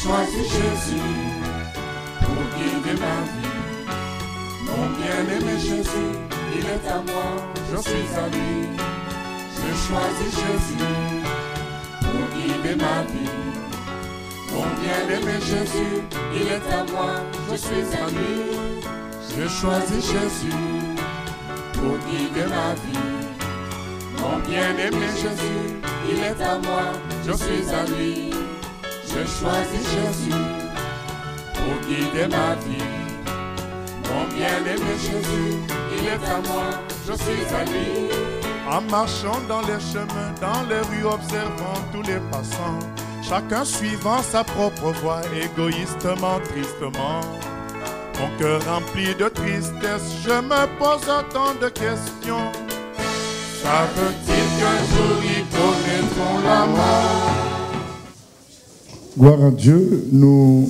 choisi Jésus pour guider ma vie. Mon bien-aimé Jésus, il est à moi, je suis à lui. J'ai choisi Jésus pour guider ma vie. Mon bien-aimé Jésus, il est à moi, je suis à lui. J'ai choisi Jésus pour guider ma vie. Mon bien-aimé Jésus, il est à moi, je suis à lui. J'ai choisi Jésus pour guider ma vie. Mon bien-aimé Jésus, il est à moi, je suis à lui. En marchant dans les chemins, dans les rues, observant tous les passants, chacun suivant sa propre voie, égoïstement, tristement. Mon cœur rempli de tristesse, je me pose autant de questions. Savent-ils qu'un jour ils connaîtront la mort? Gloire à Dieu, nous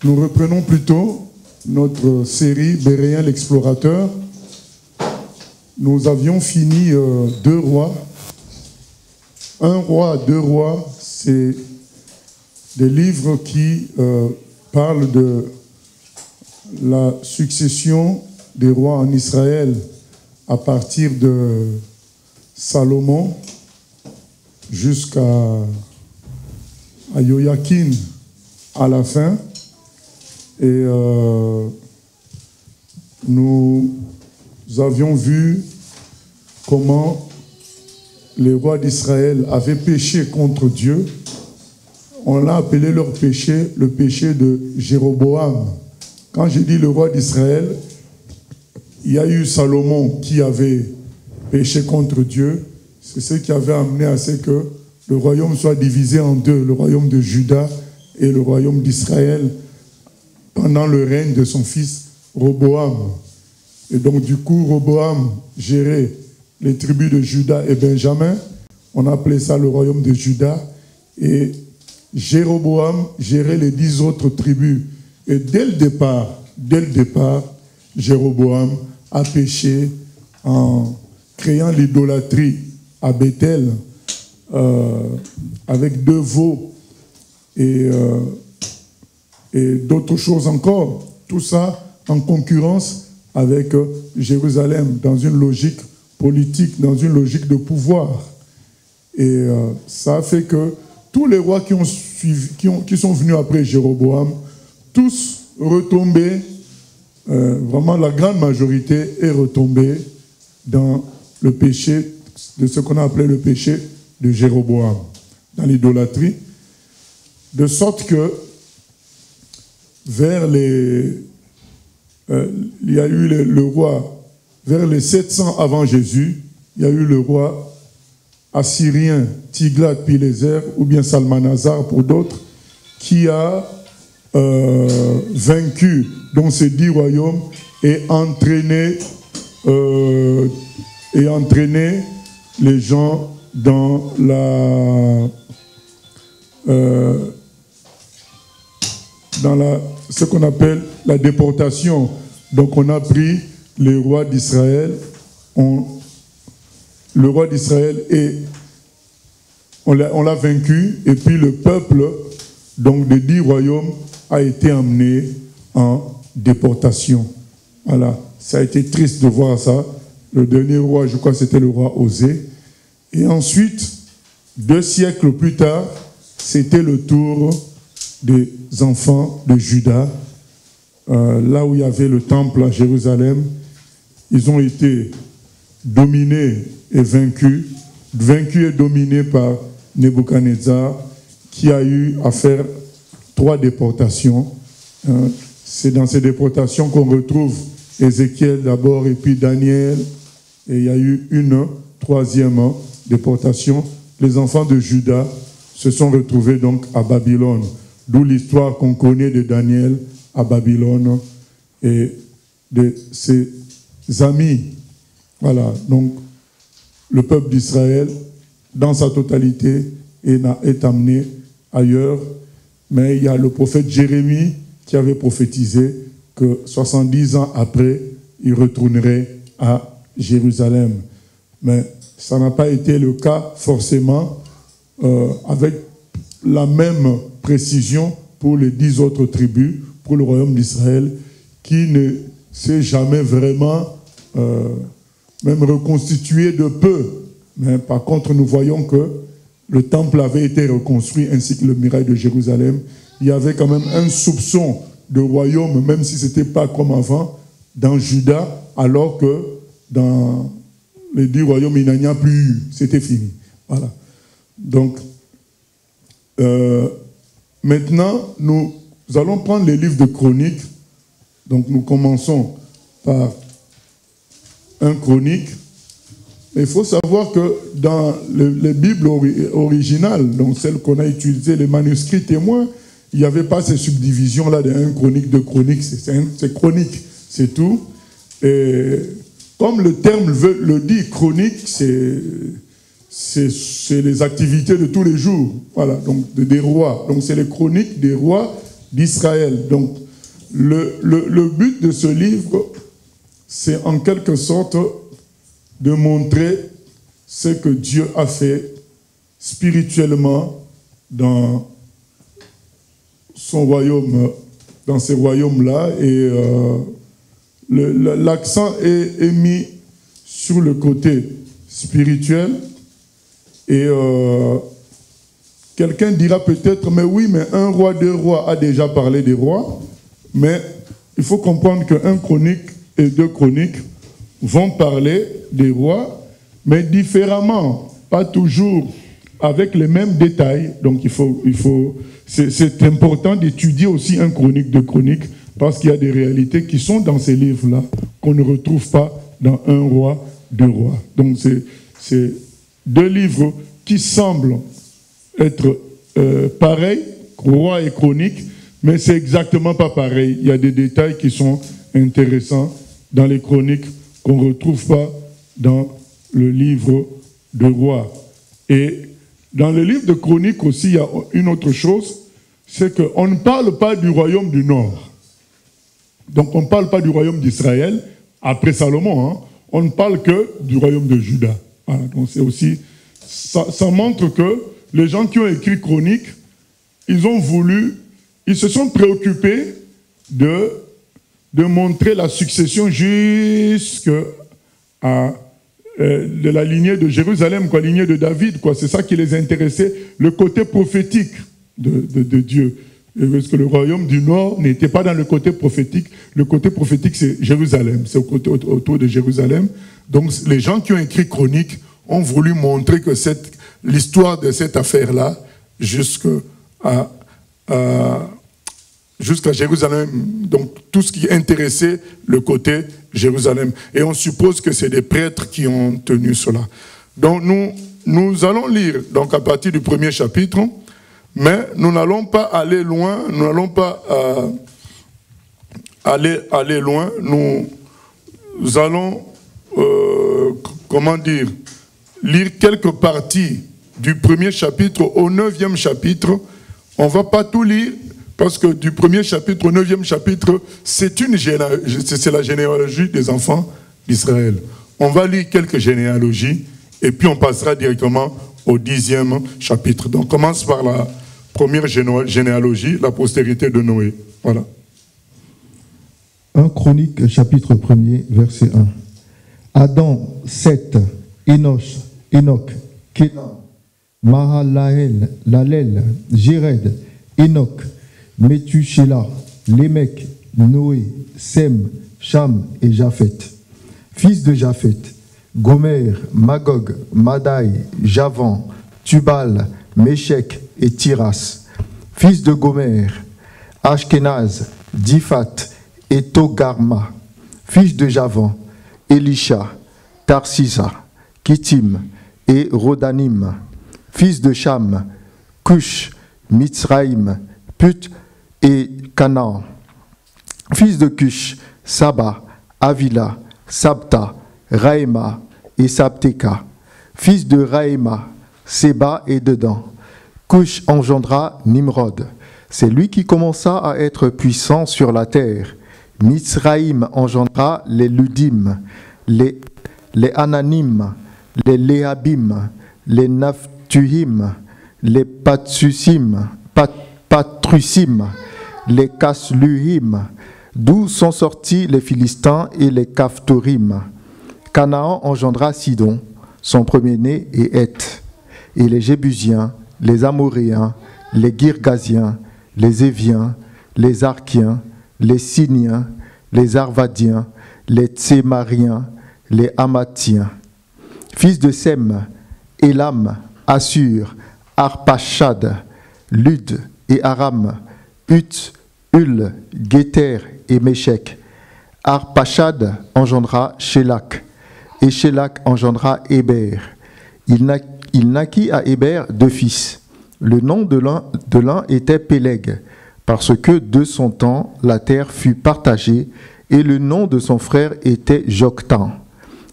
reprenons plutôt notre série Béréen l'explorateur. Nous avions fini 2 rois. 1 roi, 2 rois, c'est des livres qui parlent de la succession des rois en Israël à partir de Salomon jusqu'à Joachim à la fin. Et nous avions vu comment les rois d'Israël avaient péché contre Dieu. On l'a appelé leur péché le péché de Jéroboam. Quand je dis le roi d'Israël, il y a eu Salomon qui avait péché contre Dieu. C'est ce qui avait amené à ce que le royaume soit divisé en 2, le royaume de Juda et le royaume d'Israël, pendant le règne de son fils Roboam. Et donc du coup, Roboam gérait les tribus de Juda et Benjamin. On appelait ça le royaume de Juda. Et Jéroboam gérait les 10 autres tribus. Et dès le départ, Jéroboam a péché en créant l'idolâtrie à Bethel avec 2 veaux et d'autres choses encore. Tout ça en concurrence avec Jérusalem, dans une logique politique, dans une logique de pouvoir. Et ça a fait que tous les rois qui sont venus après Jéroboam, tous retombés, vraiment la grande majorité est retombée dans le péché de ce qu'on a appelé le péché de Jéroboam, dans l'idolâtrie, de sorte que vers il y a eu le roi, vers les 700 avant Jésus, il y a eu le roi assyrien Tiglath-Pileser, ou bien Salmanasar pour d'autres, qui a vaincu dans ces 10 royaumes et entraîné les gens dans ce qu'on appelle la déportation. Donc on a pris les rois d'Israël, le roi d'Israël et on l'a vaincu, et puis le peuple donc des 10 royaumes a été amené en déportation. Voilà, ça a été triste de voir ça. Le dernier roi, je crois que c'était le roi Osée. Et ensuite, 2 siècles plus tard, c'était le tour des enfants de Juda, là où il y avait le temple à Jérusalem. Ils ont été dominés et vaincus et dominés par Nebuchadnezzar, qui a eu à faire 3 déportations. C'est dans ces déportations qu'on retrouve Ézéchiel d'abord et puis Daniel. Et il y a eu une 3e déportation. Les enfants de Juda se sont retrouvés donc à Babylone. D'où l'histoire qu'on connaît de Daniel à Babylone et de ses amis. Voilà, donc le peuple d'Israël, dans sa totalité, est amené ailleurs. Mais il y a le prophète Jérémie qui avait prophétisé que 70 ans après, il retournerait à Jérusalem. Mais ça n'a pas été le cas forcément avec la même précision pour les 10 autres tribus, pour le royaume d'Israël, qui ne s'est jamais vraiment même reconstitué de peu. Mais par contre, nous voyons que le temple avait été reconstruit ainsi que le muraille de Jérusalem. Il y avait quand même un soupçon de royaume, même si ce n'était pas comme avant, dans Juda, alors que dans les 10 royaumes, il n'y en a plus eu. C'était fini. Voilà. Donc, maintenant, nous allons prendre les livres de Chroniques. Donc, nous commençons par un Chronique. Mais il faut savoir que dans les Bibles originales, donc celles qu'on a utilisées, les manuscrits témoins, il n'y avait pas ces subdivisions-là de 1 Chronique, 2 Chroniques, c'est Chronique, c'est tout. Et comme le terme le dit, Chronique, c'est les activités de tous les jours, voilà, donc des rois. Donc c'est les chroniques des rois d'Israël. Donc le but de ce livre, c'est en quelque sorte de montrer ce que Dieu a fait spirituellement dans son royaume, dans ces royaumes-là, et l'accent est mis sur le côté spirituel. Et quelqu'un dira peut-être, mais oui, mais 1 roi, 2 rois a déjà parlé des rois, mais il faut comprendre que 1 Chronique et 2 Chroniques vont parler des rois, mais différemment, pas toujours avec les mêmes détails. Donc c'est important d'étudier aussi 1 Chronique, 2 Chroniques, parce qu'il y a des réalités qui sont dans ces livres-là, qu'on ne retrouve pas dans 1 roi, 2 rois. Donc c'est 2 livres qui semblent être pareils, roi et chronique, mais c'est exactement pas pareil. Il y a des détails qui sont intéressants dans les chroniques qu'on ne retrouve pas dans le livre de roi. Et dans le livre de chroniques aussi, il y a une autre chose, c'est qu'on ne parle pas du royaume du Nord. Donc on ne parle pas du royaume d'Israël, après Salomon, hein. On ne parle que du royaume de Juda. Voilà, donc c'est aussi, ça montre que les gens qui ont écrit Chroniques, ils se sont préoccupés de montrer la succession jusqu'à de la lignée de Jérusalem, la lignée de David, quoi. C'est ça qui les intéressait, le côté prophétique de Dieu. Parce que le royaume du Nord n'était pas dans le côté prophétique. Le côté prophétique, c'est Jérusalem, c'est autour de Jérusalem. Donc les gens qui ont écrit Chroniques ont voulu montrer que l'histoire de cette affaire-là, jusqu'à Jérusalem, donc tout ce qui intéressait le côté Jérusalem. Et on suppose que c'est des prêtres qui ont tenu cela. Donc nous allons lire donc à partir du 1er chapitre, mais nous n'allons pas aller loin, nous n'allons pas aller loin, nous allons, lire quelques parties du 1er chapitre au 9e chapitre. On ne va pas tout lire, parce que du 1er chapitre au 9e chapitre, c'est la généalogie des enfants d'Israël. On va lire quelques généalogies, et puis on passera directement au 10e chapitre. Donc on commence par la première généalogie, la postérité de Noé. Voilà. 1 Chronique, chapitre 1er, verset 1. Adam, Seth, Enoch, Kénan, Mahalalel, Jéred, Enoch, Métuchéla, Lémec, Noé, Sem, Cham et Japhet. Fils de Japhet, Gomer, Magog, Madai, Javan, Tubal, Méchec et Tiras. Fils de Gomer, Ashkenaz, Diphat et Togarma. Fils de Javan, Elisha, Tarsisa, Kittim et Rodanim. Fils de Cham, Cush, Mitzraïm, Put et Canaan. Fils de Cush, Saba, Avila, Sabta, Raïma et Sabteka. Fils de Raïma, Séba et Dedan. Cush engendra Nimrod. C'est lui qui commença à être puissant sur la terre. Mitzraïm engendra les Ludim, les Ananim, les Léabim, les Naphtuhim, les Patrusim, les Casluhim, d'où sont sortis les Philistins et les Caphtorim. Canaan engendra Sidon, son premier-né, et Heth, et les Jébusiens, les Amoréens, les Girgasiens, les Éviens, les Arkiens, les Siniens, les Arvadiens, les Tsémariens, les Hamathiens. Fils de Sem, Élam, Assur, Arpachad, Lud et Aram, Ut, Hul, Guéter et Méchec. Arpachad engendra Shélak, et Shélak engendra Héber. Il naquit à Héber 2 fils. Le nom de l'un était Péleg, parce que de son temps la terre fut partagée, et le nom de son frère était Joktan.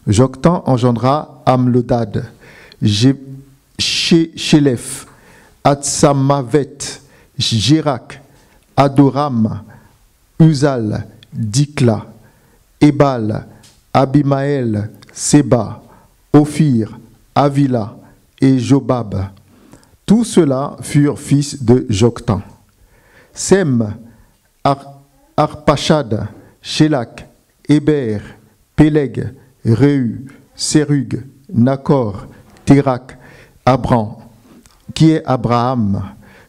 Joktan engendra Amlodad, Shélef, Atsamavet, Jérak, Adoram, Uzal, Dikla, Ebal, Abimaël, Séba, Ophir, Avila et Jobab. Tous ceux-là furent fils de Joktan. Sem, Arpachad, Shélak, Héber, Péleg, Réu, Sérug, Nakor, Térak, Abram, qui est Abraham,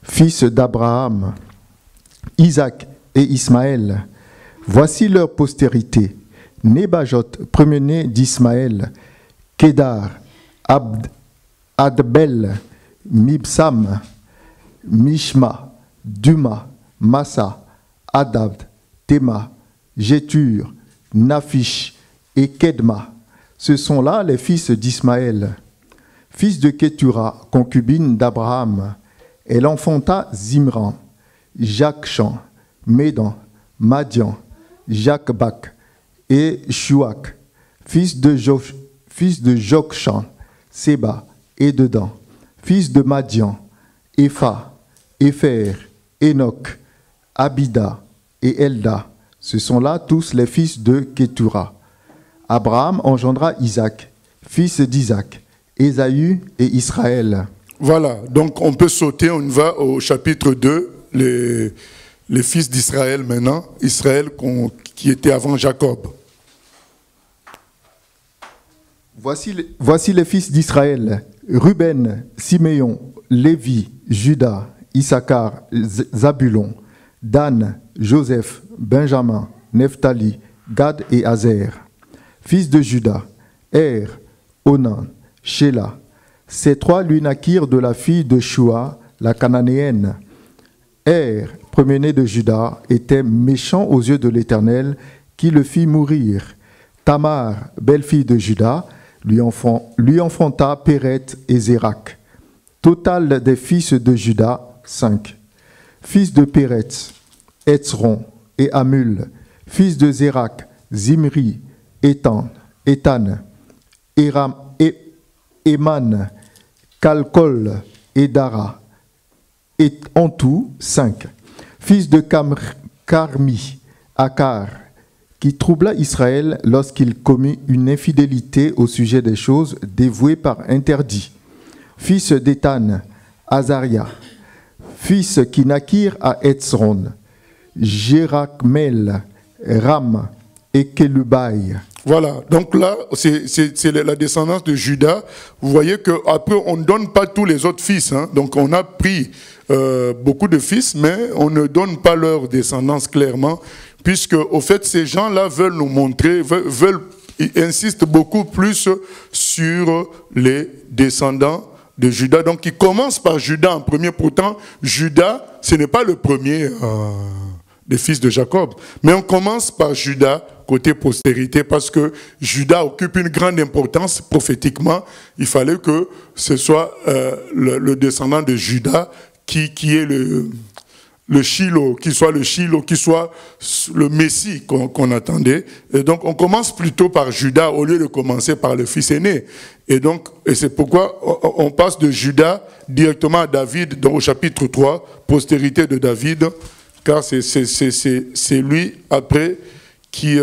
fils d'Abraham, Isaac et Ismaël. Voici leur postérité. Nébajot, premier-né d'Ismaël, Kédar, Adbel, Mibsam, Mishma, Duma, Massa, Adad, Tema, Jétur, Naphish et Kedma. Ce sont là les fils d'Ismaël. Fils de Kétura, concubine d'Abraham. Elle enfanta Zimran, Jakshan, Médan, Madian, Jakbak et Shuak, fils de Jokshan, Séba et Dedan, fils de Madian, Epha, Épher, Enoch, Abida et Elda. Ce sont là tous les fils de Kétura. Abraham engendra Isaac, fils d'Isaac, Ésaü et Israël. Voilà, donc on peut sauter, on va au chapitre 2, les fils d'Israël maintenant, Israël qui était avant Jacob. Voici les fils d'Israël, Ruben, Siméon, Lévi, Juda, Issachar, Zabulon, Dan, Joseph, Benjamin, Nephtali, Gad et Azer. Fils de Juda, Onan, Shéla. Ces 3 lui naquirent de la fille de Shua, la cananéenne. Premier-né de Juda, était méchant aux yeux de l'Éternel, qui le fit mourir. Tamar, belle-fille de Juda, lui enfanta Péret et Zérak. Total des fils de Juda, 5. Fils de Péret, Etzron et Amul. Fils de Zérak, Zimri, Étan, Éman, Kalkol et Dara. Et en tout, 5. Fils de Carmi, Akar, qui troubla Israël lorsqu'il commit une infidélité au sujet des choses dévouées par interdit. Fils d'Étan, Azaria. Fils qui naquirent à Etzron, Jérakmel, Ram et Kelubaï. Voilà, donc là, c'est la descendance de Juda. Vous voyez qu'après, on ne donne pas tous les autres fils. Hein. Donc on a pris beaucoup de fils, mais on ne donne pas leur descendance clairement, puisque au fait, ces gens-là veulent nous montrer, ils insistent beaucoup plus sur les descendants de Juda. Donc ils commencent par Juda en premier. Pourtant, Juda, ce n'est pas le premier des fils de Jacob. Mais on commence par Juda, côté postérité, parce que Juda occupe une grande importance prophétiquement. Il fallait que ce soit le descendant de Juda qui est le Shiloh, qui soit le Messie qu'on attendait. Et donc on commence plutôt par Juda au lieu de commencer par le fils aîné. Et c'est pourquoi on passe de Juda directement à David, donc au chapitre 3, postérité de David, car c'est lui après qui,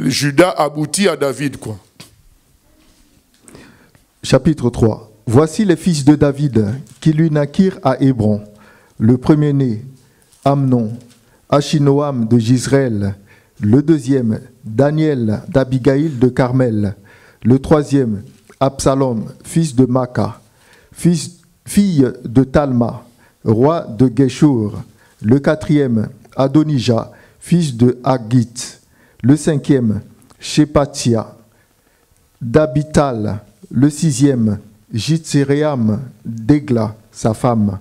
Juda aboutit à David, quoi. Chapitre 3. Voici les fils de David qui lui naquirent à Hébron. Le premier-né, Amnon, Achinoam de Gisraël. Le deuxième, Daniel d'Abigaïl de Carmel. Le troisième, Absalom, fils de Maca, fille de Talma, roi de Geshur. Le quatrième, Adonijah, fils de Haggit. Le cinquième, Shepatia, d'Abital. Le sixième, Jitséréam, d'Egla, sa femme.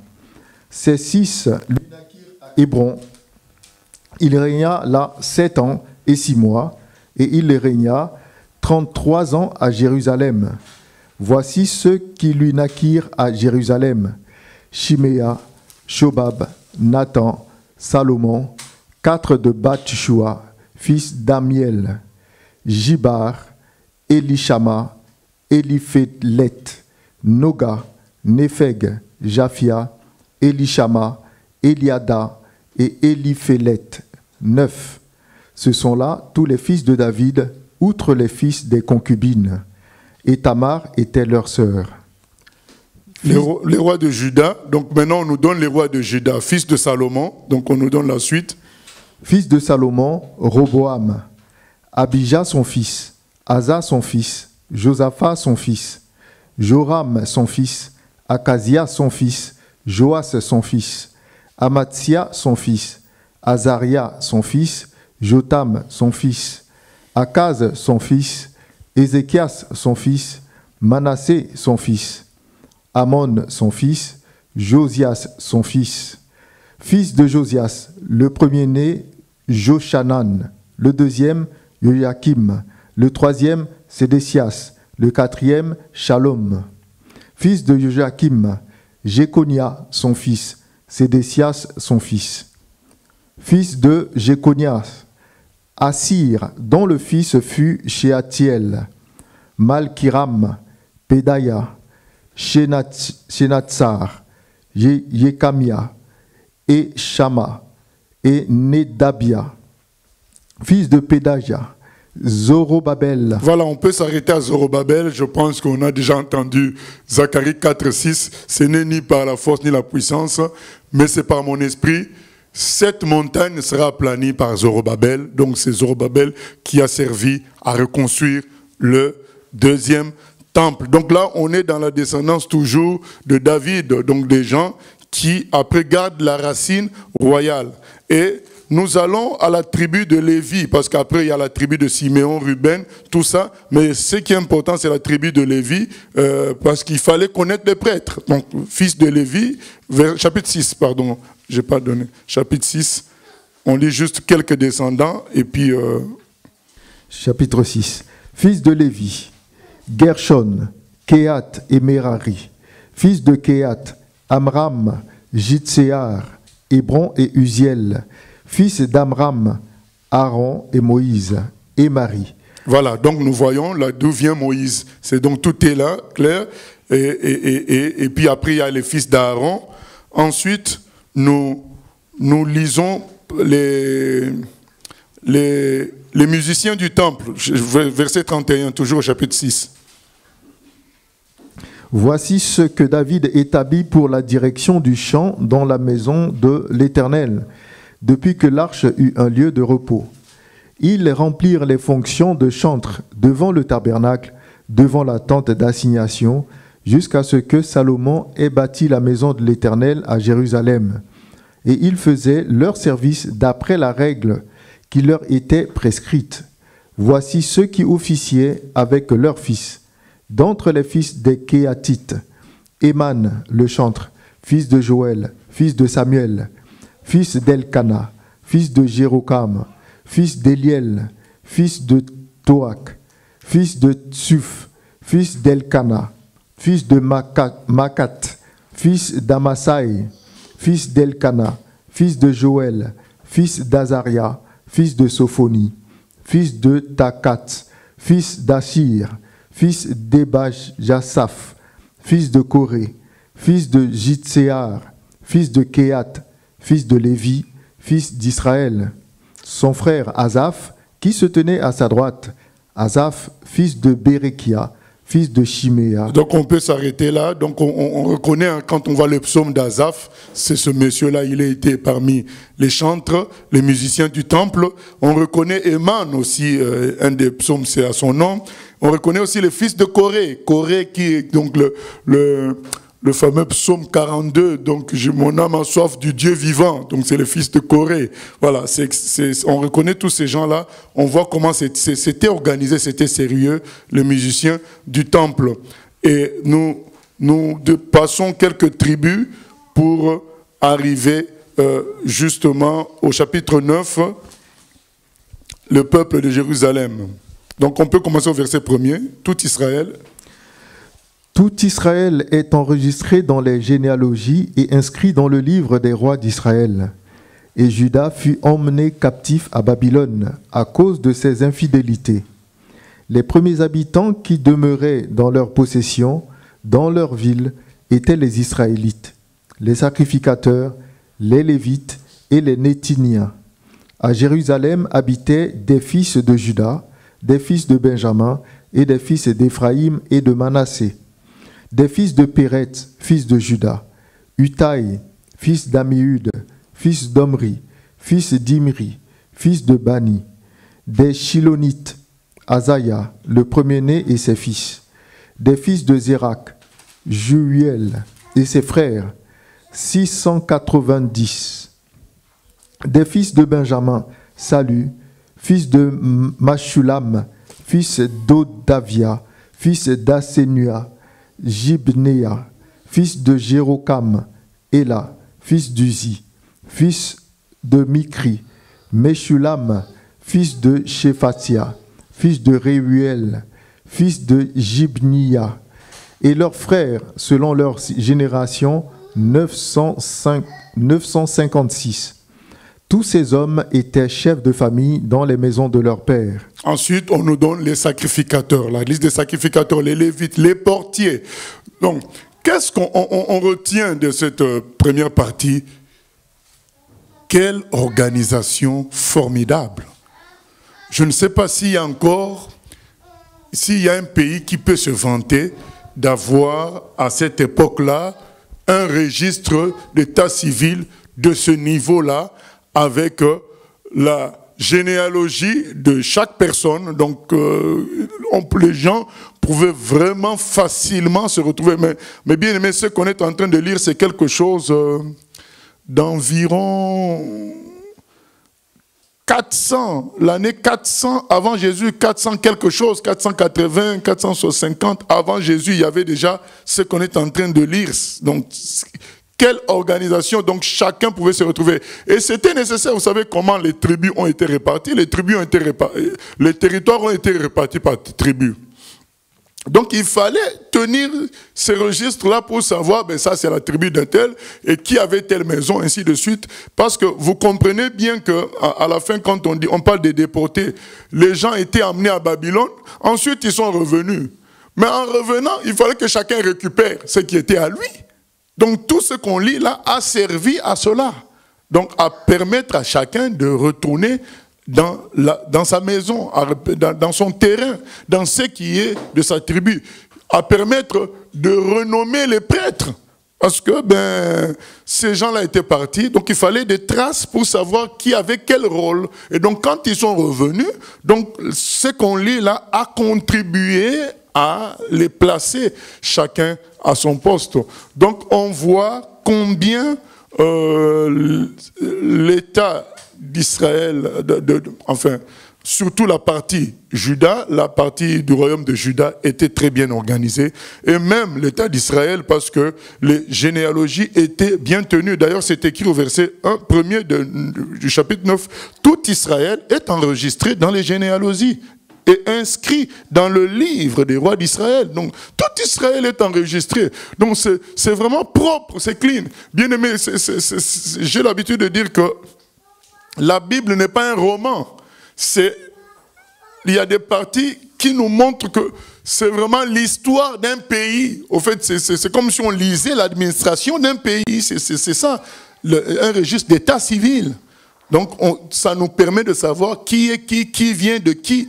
Ces six lui naquirent à Hébron. Il régna là 7 ans et 6 mois, et il régna 33 ans à Jérusalem. Voici ceux qui lui naquirent à Jérusalem: Shiméa, Shobab, Nathan, Salomon, 4 de Bath-shua, fils d'Amiel, Jibar, Elishama, Eliphélet, Noga, Népheg, Japhia, Elishama, Eliada et Eliphélet. 9. Ce sont là tous les fils de David, outre les fils des concubines. Et Tamar était leur sœur. Les rois de Juda. Donc maintenant on nous donne les rois de Juda, fils de Salomon. Donc on nous donne la suite. Fils de Salomon, Roboam, Abijah son fils, Asa son fils, Josaphat son fils, Joram son fils, Akazia son fils, Joas son fils, Amatsia son fils, Azaria son fils, Jotam son fils, Akaz son fils, Ézéchias son fils, Manassé son fils, Amon son fils, Josias son fils. Fils de Josias, le premier-né, Joshanan, le deuxième, Joachim, le troisième, Sédécias, le quatrième, Shalom. Fils de Joachim, Jéconia son fils, Sédécias son fils. Fils de Jéconias, Assir, dont le fils fut Shealtiel, Malkiram, Pédaya, Shenatsar, Yekamia, et Shama, et Nedabia. Fils de Pédaja, Zorobabel. Voilà, on peut s'arrêter à Zorobabel. Je pense qu'on a déjà entendu Zacharie 4:6. Ce n'est ni par la force ni la puissance, mais c'est par mon esprit. Cette montagne sera aplanie par Zorobabel. Donc c'est Zorobabel qui a servi à reconstruire le deuxième temple. Donc là, on est dans la descendance toujours de David, donc des gens qui après gardent la racine royale. Et nous allons à la tribu de Lévi, parce qu'après il y a la tribu de Siméon, Ruben, tout ça. Mais ce qui est important, c'est la tribu de Lévi, parce qu'il fallait connaître les prêtres. Donc, fils de Lévi, chapitre 6, pardon, j'ai pas donné. Chapitre 6, on lit juste quelques descendants, et puis... Chapitre 6. Fils de Lévi, Gershon, Kehat et Merari. Fils de Kehat, Amram, Jitséar, Hébron et Uziel. Fils d'Amram, Aaron et Moïse, et Marie. Voilà, donc nous voyons là d'où vient Moïse. C'est donc tout est là, clair. Et puis après, il y a les fils d'Aaron. Ensuite, nous lisons les musiciens du temple. Verset 31, toujours au chapitre 6. Voici ce que David établit pour la direction du chant dans la maison de l'Éternel, depuis que l'arche eut un lieu de repos. Ils remplirent les fonctions de chantre devant le tabernacle, devant la tente d'assignation, jusqu'à ce que Salomon ait bâti la maison de l'Éternel à Jérusalem. Et ils faisaient leur service d'après la règle qui leur était prescrite. Voici ceux qui officiaient avec leurs fils. D'entre les fils des Kéatites, Éman le chantre, fils de Joël, fils de Samuel, fils d'Elkana, fils de Jérokam, fils d'Éliel, fils de Toak, fils de Tsuf, fils d'Elkana, fils de Makat, fils d'Amasai, fils d'Elkana, fils de Joël, fils d'Azaria, fils de Sophonie, fils de Takat, fils d'Achir, fils d'Ebaj-Jassaph, fils de Coré, fils de Jitséar, fils de Kehat, fils de Lévi, fils d'Israël. Son frère Asaph, qui se tenait à sa droite, Asaph, fils de Bérekia, fils de Chiméa. Donc on peut s'arrêter là. Donc on reconnaît, hein, quand on voit le psaume d'Asaph, c'est ce monsieur-là, il a été parmi les chantres, les musiciens du temple. On reconnaît Éman aussi, un des psaumes, c'est à son nom. On reconnaît aussi le fils de Corée. Corée qui est donc le fameux psaume 42, donc mon âme a soif du Dieu vivant, donc c'est le fils de Corée. Voilà, on reconnaît tous ces gens-là, on voit comment c'était organisé, c'était sérieux, les musiciens du temple. Et nous passons quelques tribus pour arriver justement au chapitre 9, le peuple de Jérusalem. Donc on peut commencer au verset 1er, tout Israël. Tout Israël est enregistré dans les généalogies et inscrit dans le livre des rois d'Israël. Et Juda fut emmené captif à Babylone à cause de ses infidélités. Les premiers habitants qui demeuraient dans leur possession, dans leur ville, étaient les Israélites, les sacrificateurs, les Lévites et les Néthiniens. À Jérusalem habitaient des fils de Juda, des fils de Benjamin et des fils d'Éphraïm et de Manassé. Des fils de Péret, fils de Juda, Utaï, fils d'Amihude, fils d'Omri, fils d'Imri, fils de Bani, des Shilonites, Azaïa, le premier-né et ses fils, des fils de Zérak, Juiel et ses frères, 690, des fils de Benjamin, Salu, fils de Mashulam, fils d'Odavia, fils d'Asenua, Jibnéa, fils de Jérocam, Éla, fils d'Uzi, fils de Mikri, Meshulam, fils de Shephatia, fils de Réuel, fils de Jibnia, et leurs frères, selon leur génération, 956. Tous ces hommes étaient chefs de famille dans les maisons de leur père. Ensuite, on nous donne les sacrificateurs, la liste des sacrificateurs, les Lévites, les portiers. Donc, qu'est-ce qu'on retient de cette première partie? Quelle organisation formidable! Je ne sais pas s'il y a un pays qui peut se vanter d'avoir, à cette époque-là, un registre d'état civil de ce niveau-là, avec la généalogie de chaque personne. Donc, les gens pouvaient vraiment facilement se retrouver. Mais bien aimé, ce qu'on est en train de lire, c'est quelque chose d'environ 400, l'année 400 avant Jésus, 400 quelque chose, 480, 450 avant Jésus, il y avait déjà ce qu'on est en train de lire. Donc, quelle organisation, donc chacun pouvait se retrouver. Et c'était nécessaire, vous savez comment les tribus ont été réparties. Les territoires ont été répartis par tribus. Donc il fallait tenir ces registres-là pour savoir, ben ça c'est la tribu d'un tel, et qui avait telle maison, ainsi de suite. Parce que vous comprenez bien qu'à la fin, quand on parle des déportés, les gens étaient amenés à Babylone, ensuite ils sont revenus. Mais en revenant, il fallait que chacun récupère ce qui était à lui. Donc tout ce qu'on lit là a servi à cela. Donc à permettre à chacun de retourner dans sa maison, dans son terrain, dans ce qui est de sa tribu. À permettre de renommer les prêtres. Parce que ces gens-là étaient partis, donc il fallait des traces pour savoir qui avait quel rôle. Et donc quand ils sont revenus, donc ce qu'on lit là a contribué à les placer chacun à son poste. Donc on voit combien l'État d'Israël, enfin surtout la partie Juda, la partie du royaume de Juda était très bien organisée, et même l'État d'Israël, parce que les généalogies étaient bien tenues. D'ailleurs c'est écrit au verset 1er du chapitre 9, tout Israël est enregistré dans les généalogies et inscrit dans le livre des rois d'Israël. Donc, tout Israël est enregistré. Donc, c'est vraiment propre, c'est clean. Bien aimé, j'ai l'habitude de dire que la Bible n'est pas un roman. Il y a des parties qui nous montrent que c'est vraiment l'histoire d'un pays. Au fait, c'est comme si on lisait l'administration d'un pays. C'est ça, un registre d'état civil. Donc, ça nous permet de savoir qui est qui vient de qui.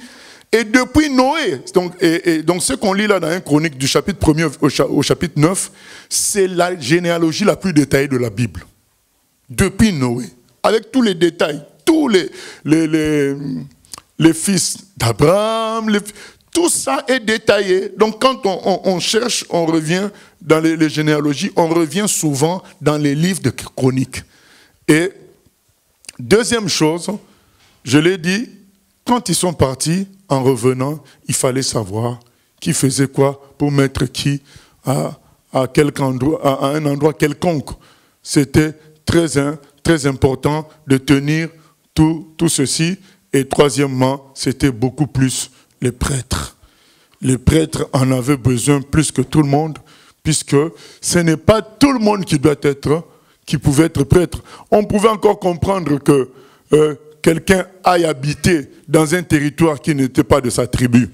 Et depuis Noé, donc ce qu'on lit là dans 1 Chronique du chapitre 1er au chapitre 9, c'est la généalogie la plus détaillée de la Bible. Depuis Noé, avec tous les détails, tous les fils d'Abraham, tout ça est détaillé. Donc quand on cherche, on revient dans les généalogies, on revient souvent dans les livres de Chroniques. Et deuxième chose, je l'ai dit, quand ils sont partis, en revenant, il fallait savoir qui faisait quoi pour mettre qui à un endroit quelconque. C'était très important de tenir tout ceci. Et troisièmement, c'était beaucoup plus les prêtres. Les prêtres en avaient besoin plus que tout le monde, puisque ce n'est pas tout le monde qui pouvait être prêtre. On pouvait encore comprendre que quelqu'un aille habiter dans un territoire qui n'était pas de sa tribu.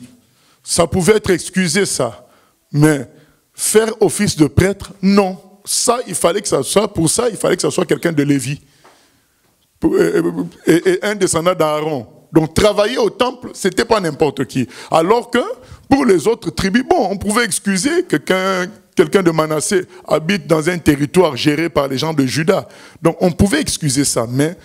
Ça pouvait être excusé, ça. Mais faire office de prêtre, non. Ça, il fallait que ça soit, pour ça, il fallait que ça soit quelqu'un de Lévi. Et un descendant d'Aaron. Donc travailler au temple, c'était pas n'importe qui. Alors que pour les autres tribus, bon, on pouvait excuser quelqu'un de Manassé habite dans un territoire géré par les gens de Juda. Donc on pouvait excuser ça, mais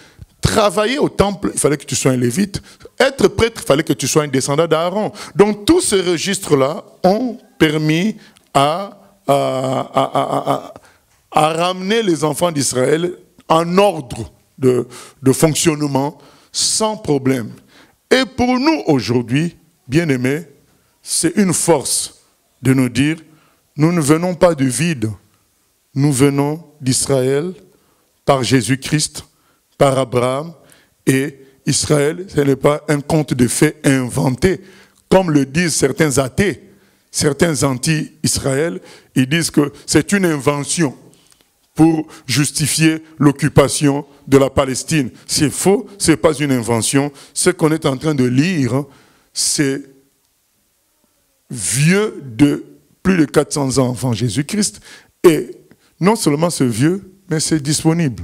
travailler au temple, il fallait que tu sois un lévite. Être prêtre, il fallait que tu sois un descendant d'Aaron. Donc tous ces registres-là ont permis à ramener les enfants d'Israël en ordre de fonctionnement sans problème. Et pour nous aujourd'hui, bien-aimés, c'est une force de nous dire, nous ne venons pas du vide, nous venons d'Israël par Jésus-Christ, par Abraham, et Israël, ce n'est pas un conte de faits inventé, comme le disent certains athées, certains anti-Israël, ils disent que c'est une invention pour justifier l'occupation de la Palestine. C'est faux, ce n'est pas une invention. Ce qu'on est en train de lire, c'est vieux de plus de 400 ans avant Jésus-Christ. Et non seulement c'est vieux, mais c'est disponible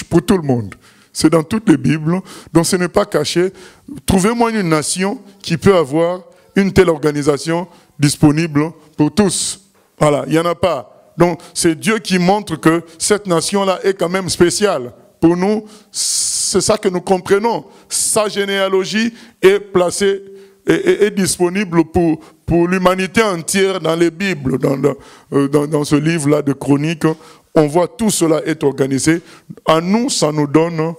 pour tout le monde. C'est dans toutes les Bibles, donc ce n'est pas caché. Trouvez-moi une nation qui peut avoir une telle organisation disponible pour tous. Voilà, il n'y en a pas. Donc c'est Dieu qui montre que cette nation-là est quand même spéciale. Pour nous, c'est ça que nous comprenons. Sa généalogie est placée et disponible pour l'humanité entière dans les Bibles, dans ce livre-là de Chroniques. On voit tout cela être organisé. À nous, ça nous donne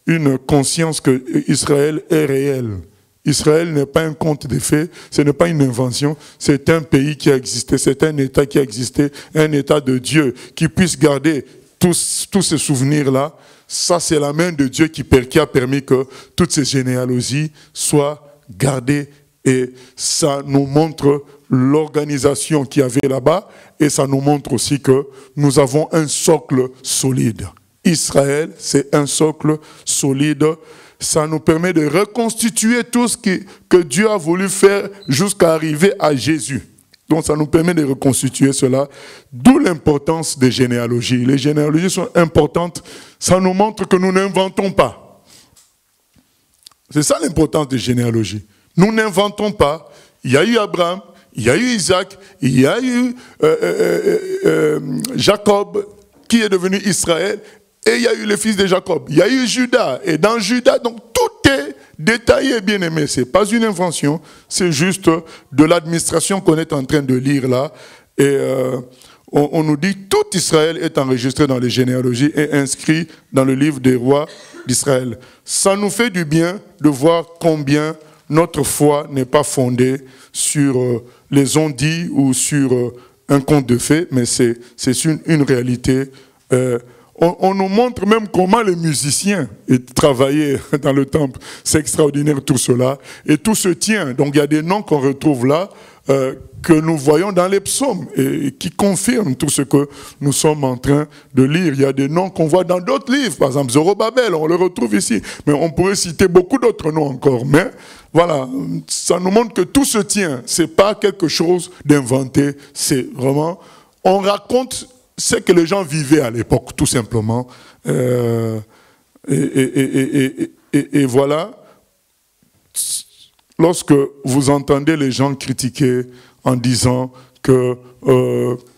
une conscience que Israël est réel. Israël n'est pas un conte de faits, ce n'est pas une invention, c'est un pays qui a existé, c'est un État qui a existé, un État de Dieu, qui puisse garder tous ces souvenirs-là. Ça, c'est la main de Dieu qui a permis que toutes ces généalogies soient gardées. Et ça nous montre l'organisation qu'il y avait là-bas, et ça nous montre aussi que nous avons un socle solide. Israël, c'est un socle solide. Ça nous permet de reconstituer tout ce que Dieu a voulu faire jusqu'à arriver à Jésus. Donc ça nous permet de reconstituer cela, d'où l'importance des généalogies. Les généalogies sont importantes, ça nous montre que nous n'inventons pas. C'est ça l'importance des généalogies. Nous n'inventons pas. Il y a eu Abraham, il y a eu Isaac, il y a eu Jacob, qui est devenu Israël, et il y a eu les fils de Jacob. Il y a eu Judas, et dans Judas, donc tout est détaillé, bien aimé. Ce n'est pas une invention, c'est juste de l'administration qu'on est en train de lire là. Et on nous dit tout Israël est enregistré dans les généalogies et inscrit dans le livre des rois d'Israël. Ça nous fait du bien de voir combien notre foi n'est pas fondée sur les on-dit ou sur un conte de fées, mais c'est une réalité. On nous montre même comment les musiciens travaillaient dans le temple. C'est extraordinaire tout cela. Et tout se tient. Donc il y a des noms qu'on retrouve là, que nous voyons dans les psaumes, et qui confirment tout ce que nous sommes en train de lire. Il y a des noms qu'on voit dans d'autres livres. Par exemple, Zorobabel, on le retrouve ici. Mais on pourrait citer beaucoup d'autres noms encore. Mais voilà, ça nous montre que tout se tient. Ce n'est pas quelque chose d'inventé. C'est vraiment... On raconte ce que les gens vivaient à l'époque, tout simplement. Et voilà. lorsque vous entendez les gens critiquer en disant que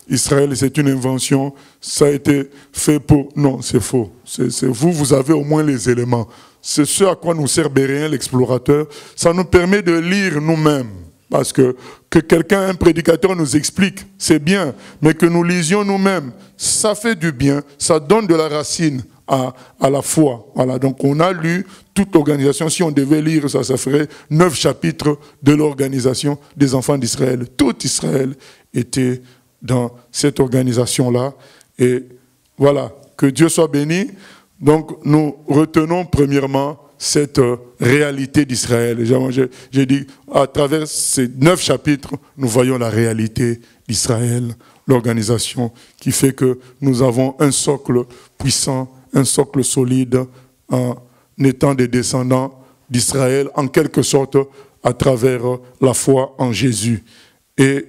Israël, c'est une invention, ça a été fait pour... Non, c'est faux. Vous avez au moins les éléments. C'est ce à quoi nous sert Béréen, l'explorateur. Ça nous permet de lire nous-mêmes. Parce que quelqu'un, un prédicateur nous explique, c'est bien, mais que nous lisions nous-mêmes, ça fait du bien, ça donne de la racine à la foi. Voilà, donc on a lu toute l'organisation. Si on devait lire ça, ça ferait 9 chapitres de l'organisation des enfants d'Israël. Tout Israël était dans cette organisation-là. Et voilà, que Dieu soit béni. Donc nous retenons premièrement cette réalité d'Israël. J'ai dit, à travers ces 9 chapitres, nous voyons la réalité d'Israël, l'organisation qui fait que nous avons un socle puissant, un socle solide, en étant des descendants d'Israël, en quelque sorte, à travers la foi en Jésus. Et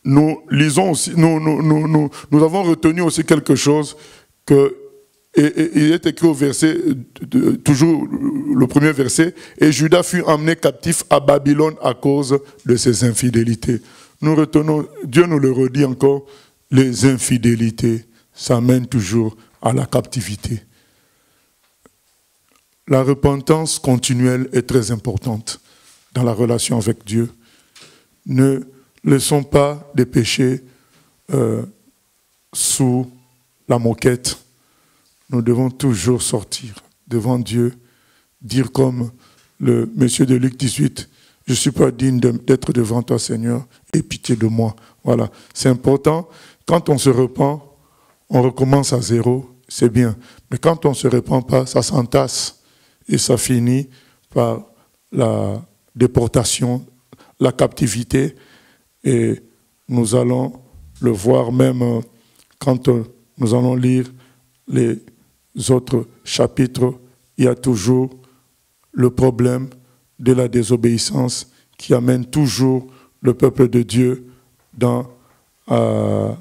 nous lisons aussi, nous avons retenu aussi quelque chose que et il est écrit au verset, toujours le premier verset, « Et Judas fut emmené captif à Babylone à cause de ses infidélités. » Nous retenons, Dieu nous le redit encore, les infidélités, ça mène toujours à la captivité. La repentance continuelle est très importante dans la relation avec Dieu. Ne laissons pas des péchés sous la moquette. Nous devons toujours sortir devant Dieu, dire comme le monsieur de Luc 18, « Je ne suis pas digne d'être devant toi, Seigneur, aie pitié de moi. » Voilà, c'est important. Quand on se repent, on recommence à zéro, c'est bien. Mais quand on ne se repent pas, ça s'entasse et ça finit par la déportation, la captivité. Et nous allons le voir même quand nous allons lire les autres chapitres, il y a toujours le problème de la désobéissance qui amène toujours le peuple de Dieu à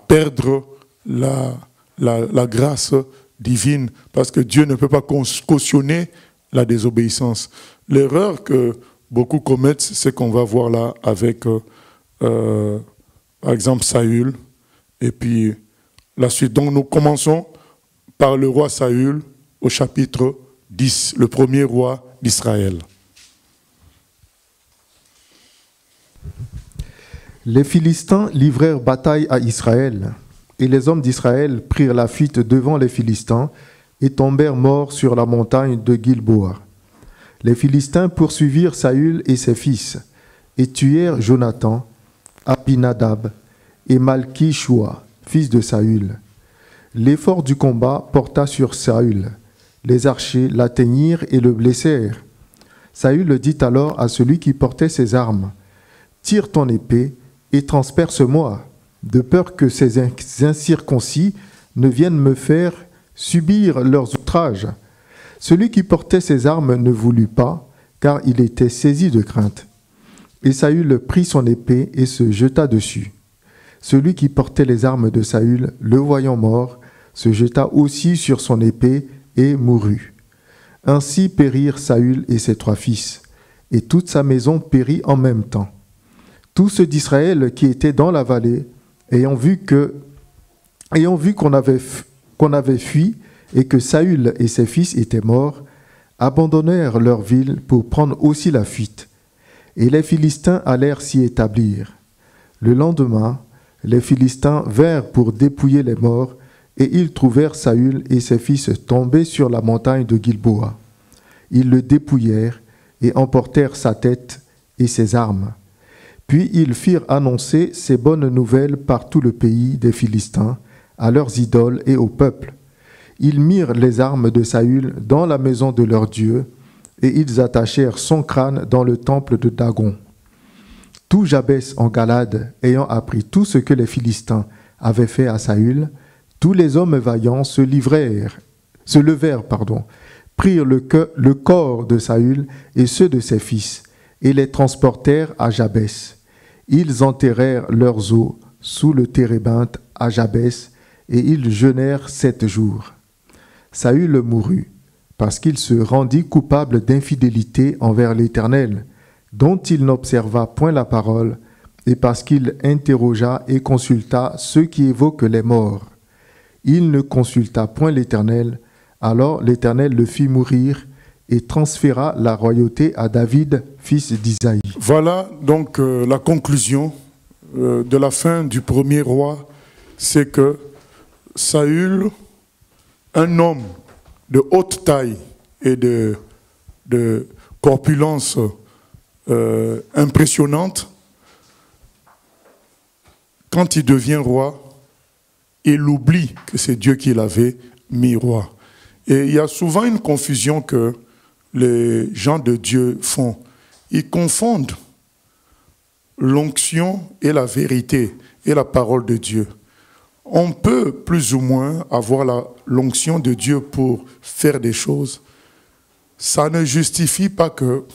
perdre la grâce divine, parce que Dieu ne peut pas cautionner la désobéissance. L'erreur que beaucoup commettent, c'est qu'on va voir là avec, par exemple, Saül, et puis la suite. Donc nous commençons par le roi Saül au chapitre 10, le premier roi d'Israël. Les Philistins livrèrent bataille à Israël, et les hommes d'Israël prirent la fuite devant les Philistins et tombèrent morts sur la montagne de Gilboa. Les Philistins poursuivirent Saül et ses fils, et tuèrent Jonathan, Abinadab et Malki-Shua, fils de Saül. L'effort du combat porta sur Saül. Les archers l'atteignirent et le blessèrent. Saül dit alors à celui qui portait ses armes, « Tire ton épée et transperce-moi, de peur que ces incirconcis ne viennent me faire subir leurs outrages. » Celui qui portait ses armes ne voulut pas, car il était saisi de crainte. Et Saül prit son épée et se jeta dessus. Celui qui portait les armes de Saül, le voyant mort, se jeta aussi sur son épée et mourut. Ainsi périrent Saül et ses 3 fils, et toute sa maison périt en même temps. Tous ceux d'Israël qui étaient dans la vallée, ayant vu qu'on avait fui et que Saül et ses fils étaient morts, abandonnèrent leur ville pour prendre aussi la fuite. Et les Philistins allèrent s'y établir. Le lendemain, les Philistins vinrent pour dépouiller les morts, et ils trouvèrent Saül et ses fils tombés sur la montagne de Gilboa. Ils le dépouillèrent et emportèrent sa tête et ses armes. Puis ils firent annoncer ces bonnes nouvelles par tout le pays des Philistins, à leurs idoles et au peuple. Ils mirent les armes de Saül dans la maison de leur Dieu, et ils attachèrent son crâne dans le temple de Dagon. Tout Jabès en Galade, ayant appris tout ce que les Philistins avaient fait à Saül, tous les hommes vaillants se levèrent, prirent le corps de Saül et ceux de ses fils, et les transportèrent à Jabès. Ils enterrèrent leurs os sous le térébinthe à Jabès, et ils jeûnèrent 7 jours. Saül mourut, parce qu'il se rendit coupable d'infidélité envers l'Éternel, dont il n'observa point la parole, et parce qu'il interrogea et consulta ceux qui évoquent les morts. Il ne consulta point l'Éternel, alors l'Éternel le fit mourir et transféra la royauté à David, fils d'Isaïe. Voilà donc la conclusion de la fin du premier roi, c'est que Saül, un homme de haute taille et de corpulence impressionnante, quand il devient roi, il oublie que c'est Dieu qui l'avait mis roi. Et il y a souvent une confusion que les gens de Dieu font. Ils confondent l'onction et la vérité et la parole de Dieu. On peut plus ou moins avoir l'onction de Dieu pour faire des choses. Ça ne justifie pas que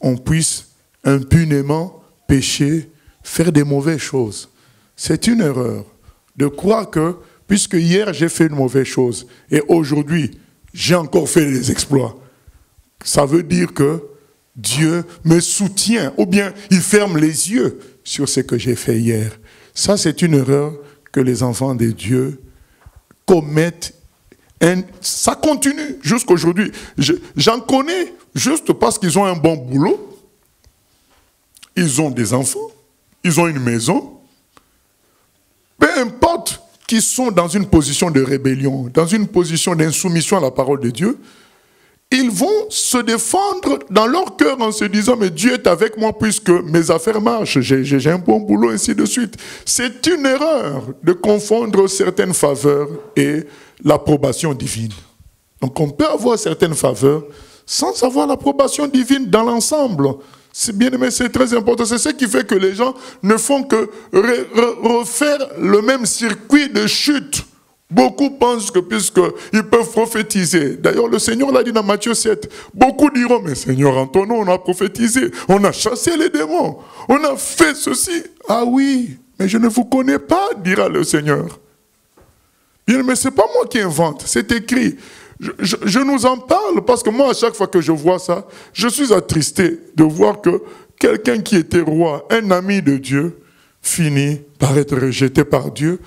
on puisse impunément pécher, faire des mauvaises choses. C'est une erreur de croire que, puisque hier j'ai fait une mauvaise chose et aujourd'hui j'ai encore fait des exploits, ça veut dire que Dieu me soutient ou bien il ferme les yeux sur ce que j'ai fait hier. Ça, c'est une erreur que les enfants de Dieu commettent. Ça continue jusqu'aujourd'hui. J'en connais juste parce qu'ils ont un bon boulot, ils ont des enfants, ils ont une maison. Peu importe qu'ils sont dans une position de rébellion, dans une position d'insoumission à la parole de Dieu, ils vont se défendre dans leur cœur en se disant « Mais Dieu est avec moi puisque mes affaires marchent, j'ai un bon boulot, ainsi de suite. » C'est une erreur de confondre certaines faveurs et l'approbation divine. Donc on peut avoir certaines faveurs sans avoir l'approbation divine dans l'ensemble. C'est bien aimé, c'est très important. C'est ce qui fait que les gens ne font que refaire le même circuit de chute. Beaucoup pensent que puisqu'ils peuvent prophétiser, d'ailleurs le Seigneur l'a dit dans Matthieu 7, beaucoup diront, mais Seigneur, en ton nom on a prophétisé, on a chassé les démons, on a fait ceci. Ah oui, mais je ne vous connais pas, dira le Seigneur. Bien, mais ce n'est pas moi qui invente, c'est écrit. Je nous en parle parce que moi, à chaque fois que je vois ça, je suis attristé de voir que quelqu'un qui était roi, un ami de Dieu, finit par être rejeté par Dieu.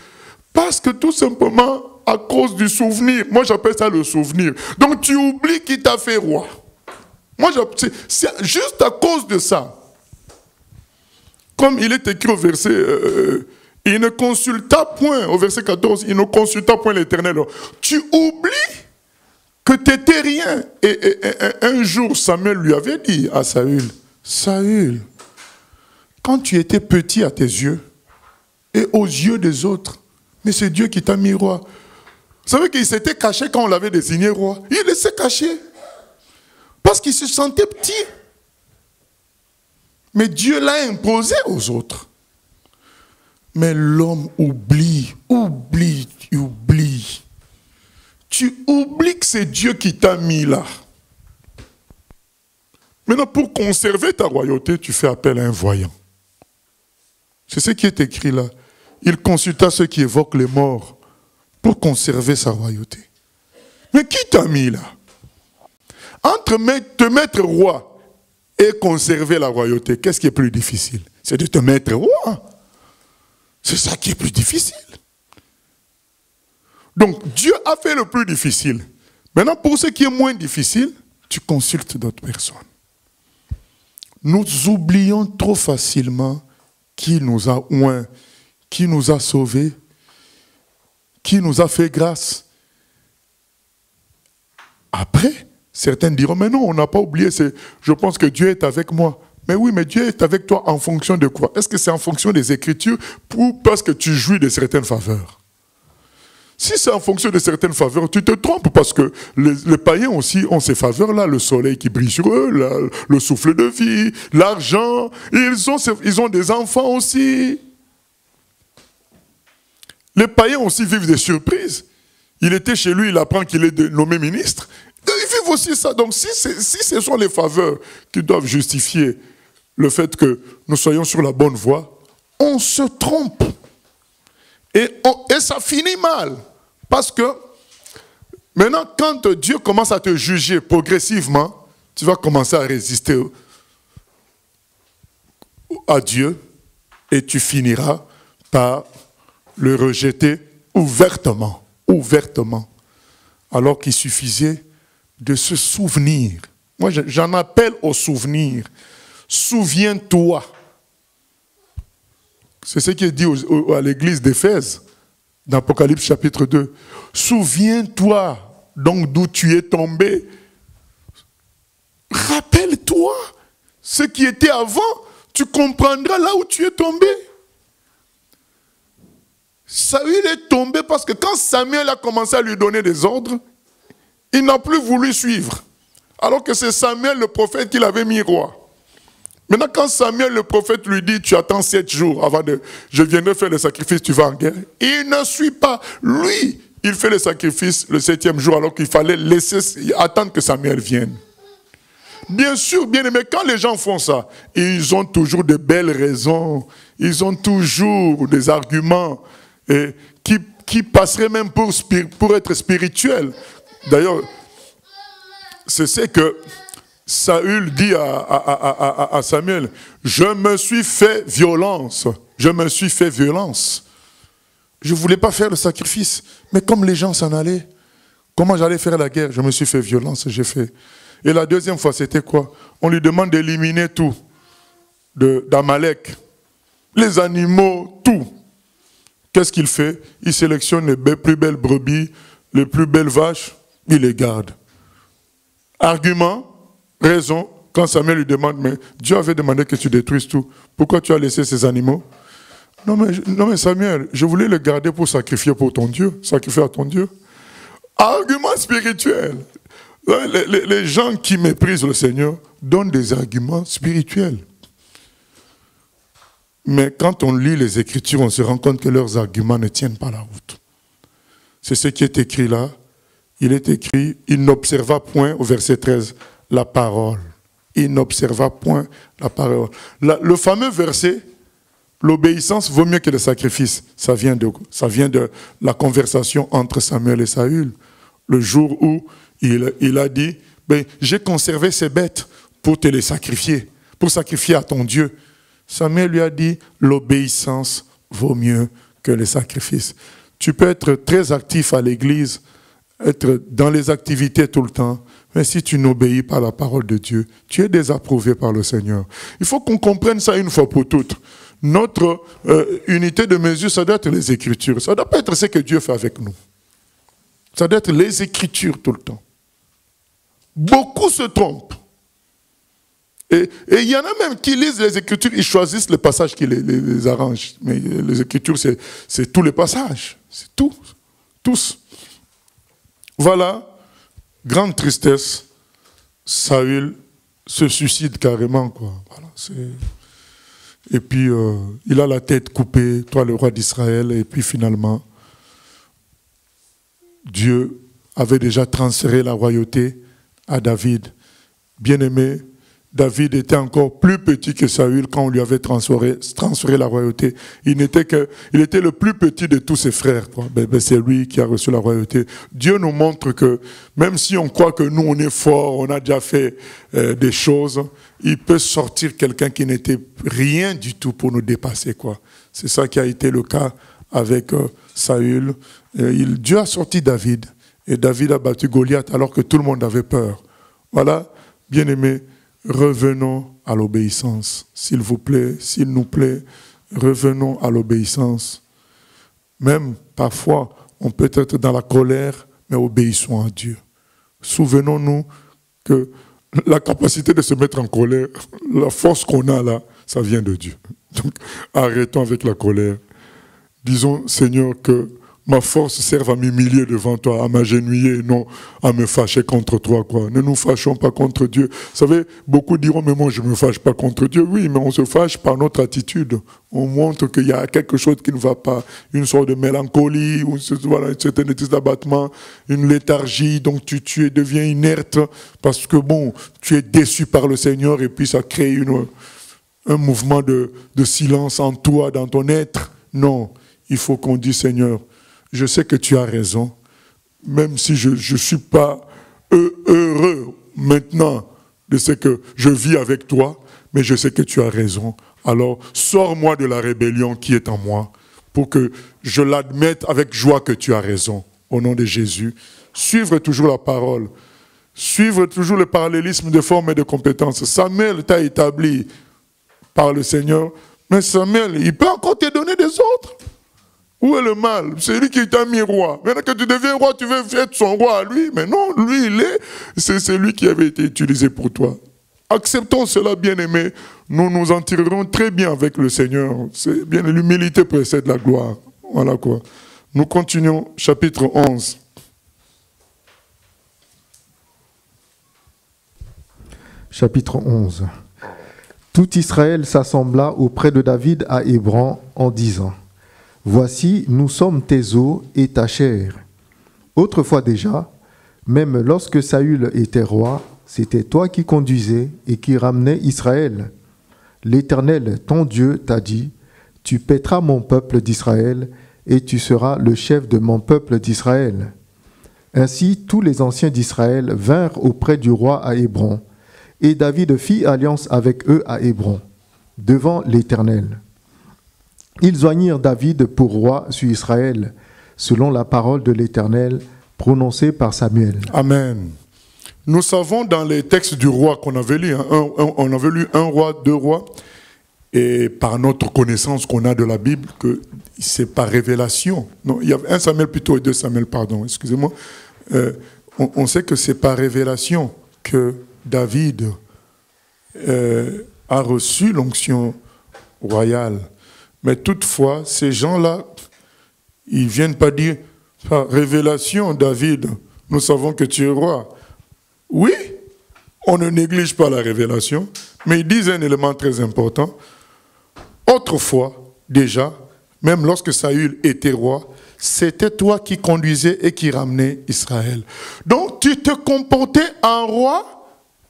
Parce que tout simplement, à cause du souvenir, moi j'appelle ça le souvenir. Donc tu oublies qui t'a fait roi. Moi, c'est juste à cause de ça. Comme il est écrit au verset, il ne consulta point, au verset 14, il ne consulta point l'Éternel. Tu oublies que tu n'étais rien. Et un jour, Samuel lui avait dit à Saül, Saül, quand tu étais petit à tes yeux et aux yeux des autres, mais c'est Dieu qui t'a mis roi. Vous savez qu'il s'était caché quand on l'avait désigné roi. Il s'est caché. Parce qu'il se sentait petit. Mais Dieu l'a imposé aux autres. Mais l'homme oublie. Tu oublies que c'est Dieu qui t'a mis là. Maintenant, pour conserver ta royauté, tu fais appel à un voyant. C'est ce qui est écrit là. Il consulta ceux qui évoquent les morts pour conserver sa royauté. Mais qui t'a mis là? Entre te mettre roi et conserver la royauté, qu'est-ce qui est plus difficile? C'est de te mettre roi. C'est ça qui est plus difficile. Donc Dieu a fait le plus difficile. Maintenant, pour ce qui est moins difficile, tu consultes d'autres personnes. Nous oublions trop facilement qui nous a oint, qui nous a sauvés, qui nous a fait grâce. Après, certains diront, mais non, on n'a pas oublié, je pense que Dieu est avec moi. Mais oui, mais Dieu est avec toi en fonction de quoi? Est-ce que c'est en fonction des Écritures ou parce que tu jouis de certaines faveurs? Si c'est en fonction de certaines faveurs, tu te trompes parce que les païens aussi ont ces faveurs-là, le soleil qui brille sur eux, le souffle de vie, l'argent, ils ont des enfants aussi. Les païens aussi vivent des surprises. Il était chez lui, il apprend qu'il est nommé ministre. Ils vivent aussi ça. Donc si ce sont les faveurs qui doivent justifier le fait que nous soyons sur la bonne voie, on se trompe. Et ça finit mal. Parce que Maintenant, quand Dieu commence à te juger progressivement, tu vas commencer à résister à Dieu et tu finiras par le rejeter ouvertement, alors qu'il suffisait de se souvenir. Moi, j'en appelle au souvenir. Souviens-toi. C'est ce qui est dit à l'église d'Éphèse, dans Apocalypse chapitre 2. Souviens-toi donc d'où tu es tombé. Rappelle-toi ce qui était avant. Tu comprendras là où tu es tombé. Saül est tombé parce que quand Samuel a commencé à lui donner des ordres, il n'a plus voulu suivre. Alors que c'est Samuel le prophète qui l'avait mis roi. Maintenant, quand Samuel le prophète lui dit, tu attends 7 jours avant de... Je viendrai faire le sacrifice, tu vas en guerre. Il ne suit pas. Lui, il fait le sacrifice le 7e jour alors qu'il fallait attendre que Samuel vienne. Bien sûr, bien aimé, quand les gens font ça, ils ont toujours de belles raisons, ils ont toujours des arguments qui passeraient même pour être spirituels. D'ailleurs, c'est ce que Saül dit à Samuel, je me suis fait violence, je ne voulais pas faire le sacrifice, mais comme les gens s'en allaient, comment j'allais faire la guerre? Je me suis fait violence, j'ai fait. Et la deuxième fois, c'était quoi? On lui demande d'éliminer tout d'Amalek. Les animaux, tout. Qu'est-ce qu'il fait? Il sélectionne les plus belles brebis, les plus belles vaches, il les garde. Argument, raison, quand Samuel lui demande, mais Dieu avait demandé que tu détruises tout. Pourquoi tu as laissé ces animaux? Non mais Samuel, je voulais les garder pour sacrifier pour ton Dieu, sacrifier à ton Dieu. Argument spirituel. Les gens qui méprisent le Seigneur donnent des arguments spirituels. Mais quand on lit les Écritures, on se rend compte que leurs arguments ne tiennent pas la route. C'est ce qui est écrit là. Il est écrit, il n'observa point, au verset 13, la parole. Il n'observa point la parole. Le fameux verset, l'obéissance vaut mieux que le sacrifice. Ça vient de la conversation entre Samuel et Saül. Le jour où il a dit, j'ai conservé ces bêtes pour te les sacrifier, pour sacrifier à ton Dieu. Samuel lui a dit, l'obéissance vaut mieux que les sacrifices. Tu peux être très actif à l'église, être dans les activités tout le temps, mais si tu n'obéis pas à la parole de Dieu, tu es désapprouvé par le Seigneur. Il faut qu'on comprenne ça une fois pour toutes. Notre unité de mesure, ça doit être les Écritures. Ça ne doit pas être ce que Dieu fait avec nous. Ça doit être les Écritures tout le temps. Beaucoup se trompent. Et il y en a même qui lisent les Écritures, ils choisissent les passages qui les arrangent. Mais les Écritures, c'est tous les passages. C'est tout. Tous. Voilà, grande tristesse. Saül se suicide carrément, quoi. Voilà, et puis, il a la tête coupée, toi le roi d'Israël, et puis finalement, Dieu avait déjà transféré la royauté à David. Bien-aimé, David était encore plus petit que Saül quand on lui avait transféré la royauté. Il était le plus petit de tous ses frères. C'est lui qui a reçu la royauté. Dieu nous montre que même si on croit que nous on est fort, on a déjà fait des choses, il peut sortir quelqu'un qui n'était rien du tout pour nous dépasser, quoi. C'est ça qui a été le cas avec Saül. Dieu a sorti David et David a battu Goliath alors que tout le monde avait peur. Voilà, bien-aimés, revenons à l'obéissance. S'il vous plaît, s'il nous plaît, revenons à l'obéissance. Même parfois, on peut être dans la colère, mais obéissons à Dieu. Souvenons-nous que la capacité de se mettre en colère, la force qu'on a là, ça vient de Dieu. Donc, arrêtons avec la colère. Disons, Seigneur, que ma force serve à m'humilier devant toi, à m'agenouiller et non à me fâcher contre toi, quoi. Ne nous fâchons pas contre Dieu. Vous savez, beaucoup diront, mais moi je ne me fâche pas contre Dieu. Oui, mais on se fâche par notre attitude. On montre qu'il y a quelque chose qui ne va pas. Une sorte de mélancolie, voilà, un certain état d'abattement, une léthargie, donc tu deviens inerte parce que bon, tu es déçu par le Seigneur et puis ça crée un mouvement de silence en toi, dans ton être. Non, il faut qu'on dise, Seigneur, je sais que tu as raison, même si je ne suis pas heureux maintenant de ce que je vis avec toi, mais je sais que tu as raison. Alors, sors-moi de la rébellion qui est en moi pour que je l'admette avec joie que tu as raison. Au nom de Jésus, suivre toujours la parole, suivre toujours le parallélisme de forme et de compétences. Samuel t'a établi par le Seigneur, mais Samuel, il peut encore te donner des autres. Où est le mal? C'est lui qui t'a mis roi. Maintenant que tu deviens roi, tu veux être son roi à lui. Mais non, lui, c'est lui qui avait été utilisé pour toi. Acceptons cela, bien-aimés. Nous nous en tirerons très bien avec le Seigneur. C'est bien, l'humilité précède la gloire. Voilà quoi. Nous continuons, chapitre 11. Chapitre 11. Tout Israël s'assembla auprès de David à Hébron en disant: Voici, nous sommes tes os et ta chair. Autrefois déjà, même lorsque Saül était roi, c'était toi qui conduisais et qui ramenais Israël. L'Éternel, ton Dieu, t'a dit: Tu paîtras mon peuple d'Israël et tu seras le chef de mon peuple d'Israël. Ainsi, tous les anciens d'Israël vinrent auprès du roi à Hébron, et David fit alliance avec eux à Hébron, devant l'Éternel. Ils joignirent David pour roi sur Israël, selon la parole de l'Éternel prononcée par Samuel. Amen. Nous savons dans les textes du roi qu'on avait lu, on avait lu 1 roi, 2 rois, et par notre connaissance qu'on a de la Bible, que c'est par révélation. Non, il y a 1 Samuel plutôt et 2 Samuel, pardon, excusez-moi. On sait que c'est par révélation que David a reçu l'onction royale. Mais toutefois, ces gens-là, ils ne viennent pas dire, par révélation, David, nous savons que tu es roi. Oui, on ne néglige pas la révélation, mais ils disent un élément très important. Autrefois, déjà, même lorsque Saül était roi, c'était toi qui conduisais et qui ramenais Israël. Donc, tu te comportais en roi,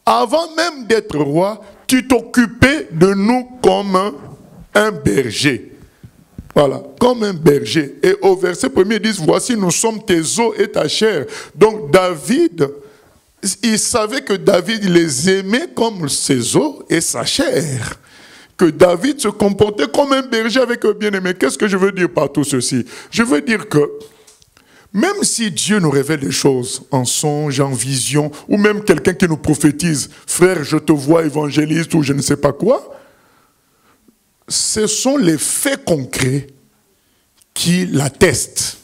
avant même d'être roi, tu t'occupais de nous comme un berger. Voilà, comme un berger. Et au verset 1er, ils disent, voici, nous sommes tes os et ta chair. Donc David, il savait que David les aimait comme ses os et sa chair. Que David se comportait comme un berger avec eux bien-aimés. Qu'est-ce que je veux dire par tout ceci? Je veux dire que même si Dieu nous révèle des choses en songe, en vision, ou même quelqu'un qui nous prophétise, frère, je te vois évangéliste ou je ne sais pas quoi, ce sont les faits concrets qui l'attestent.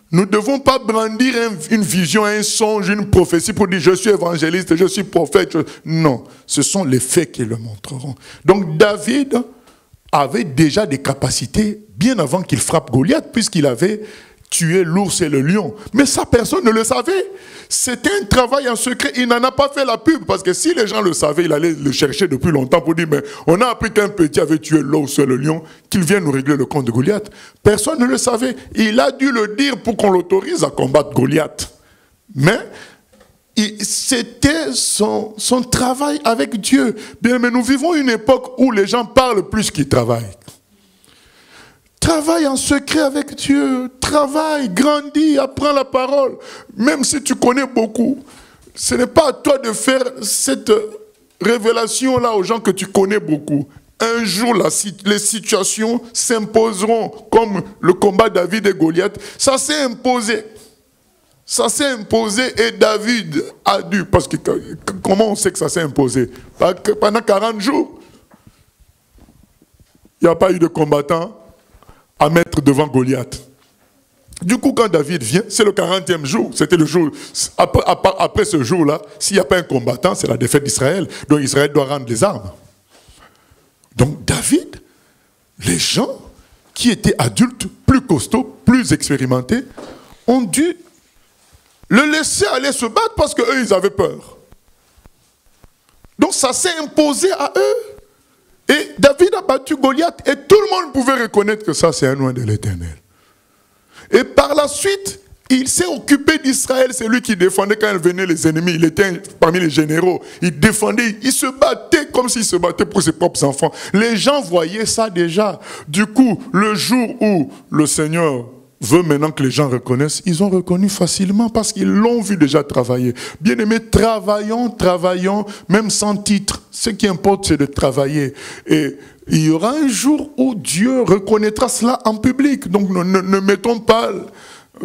Nous ne devons pas brandir une vision, un songe, une prophétie pour dire je suis évangéliste, je suis prophète. Non, ce sont les faits qui le montreront. Donc David avait déjà des capacités bien avant qu'il frappe Goliath, puisqu'il avait tué l'ours et le lion. Mais ça, personne ne le savait. C'était un travail en secret. Il n'en a pas fait la pub, parce que si les gens le savaient, il allait le chercher depuis longtemps pour dire, mais on a appris qu'un petit avait tué l'ours et le lion, qu'il vienne nous régler le compte de Goliath. Personne ne le savait. Il a dû le dire pour qu'on l'autorise à combattre Goliath. Mais c'était son travail avec Dieu. Bien, mais nous vivons une époque où les gens parlent plus qu'ils travaillent. Travaille en secret avec Dieu, travaille, grandis, apprends la parole. Même si tu connais beaucoup, ce n'est pas à toi de faire cette révélation-là aux gens que tu connais beaucoup. Un jour, les situations s'imposeront, comme le combat David et Goliath. Ça s'est imposé. Ça s'est imposé et David a dû, parce que comment on sait que ça s'est imposé? Pendant 40 jours, il n'y a pas eu de combattant à mettre devant Goliath. Du coup, quand David vient, c'est le 40e jour. C'était le jour, après ce jour-là, s'il n'y a pas un combattant, c'est la défaite d'Israël. Donc Israël doit rendre les armes. Donc David, les gens qui étaient adultes, plus costauds, plus expérimentés, ont dû le laisser aller se battre parce qu'eux, ils avaient peur. Donc ça s'est imposé à eux. Et David a battu Goliath et tout le monde pouvait reconnaître que ça c'est un oint de l'Éternel. Et par la suite, il s'est occupé d'Israël, c'est lui qui défendait quand venaient les ennemis, il était parmi les généraux, il défendait, il se battait comme s'il se battait pour ses propres enfants. Les gens voyaient ça déjà. Du coup, le jour où le Seigneur veut maintenant que les gens reconnaissent, ils ont reconnu facilement parce qu'ils l'ont vu déjà travailler. Bien-aimés, travaillons, même sans titre. Ce qui importe, c'est de travailler. Et il y aura un jour où Dieu reconnaîtra cela en public. Donc ne mettons pas,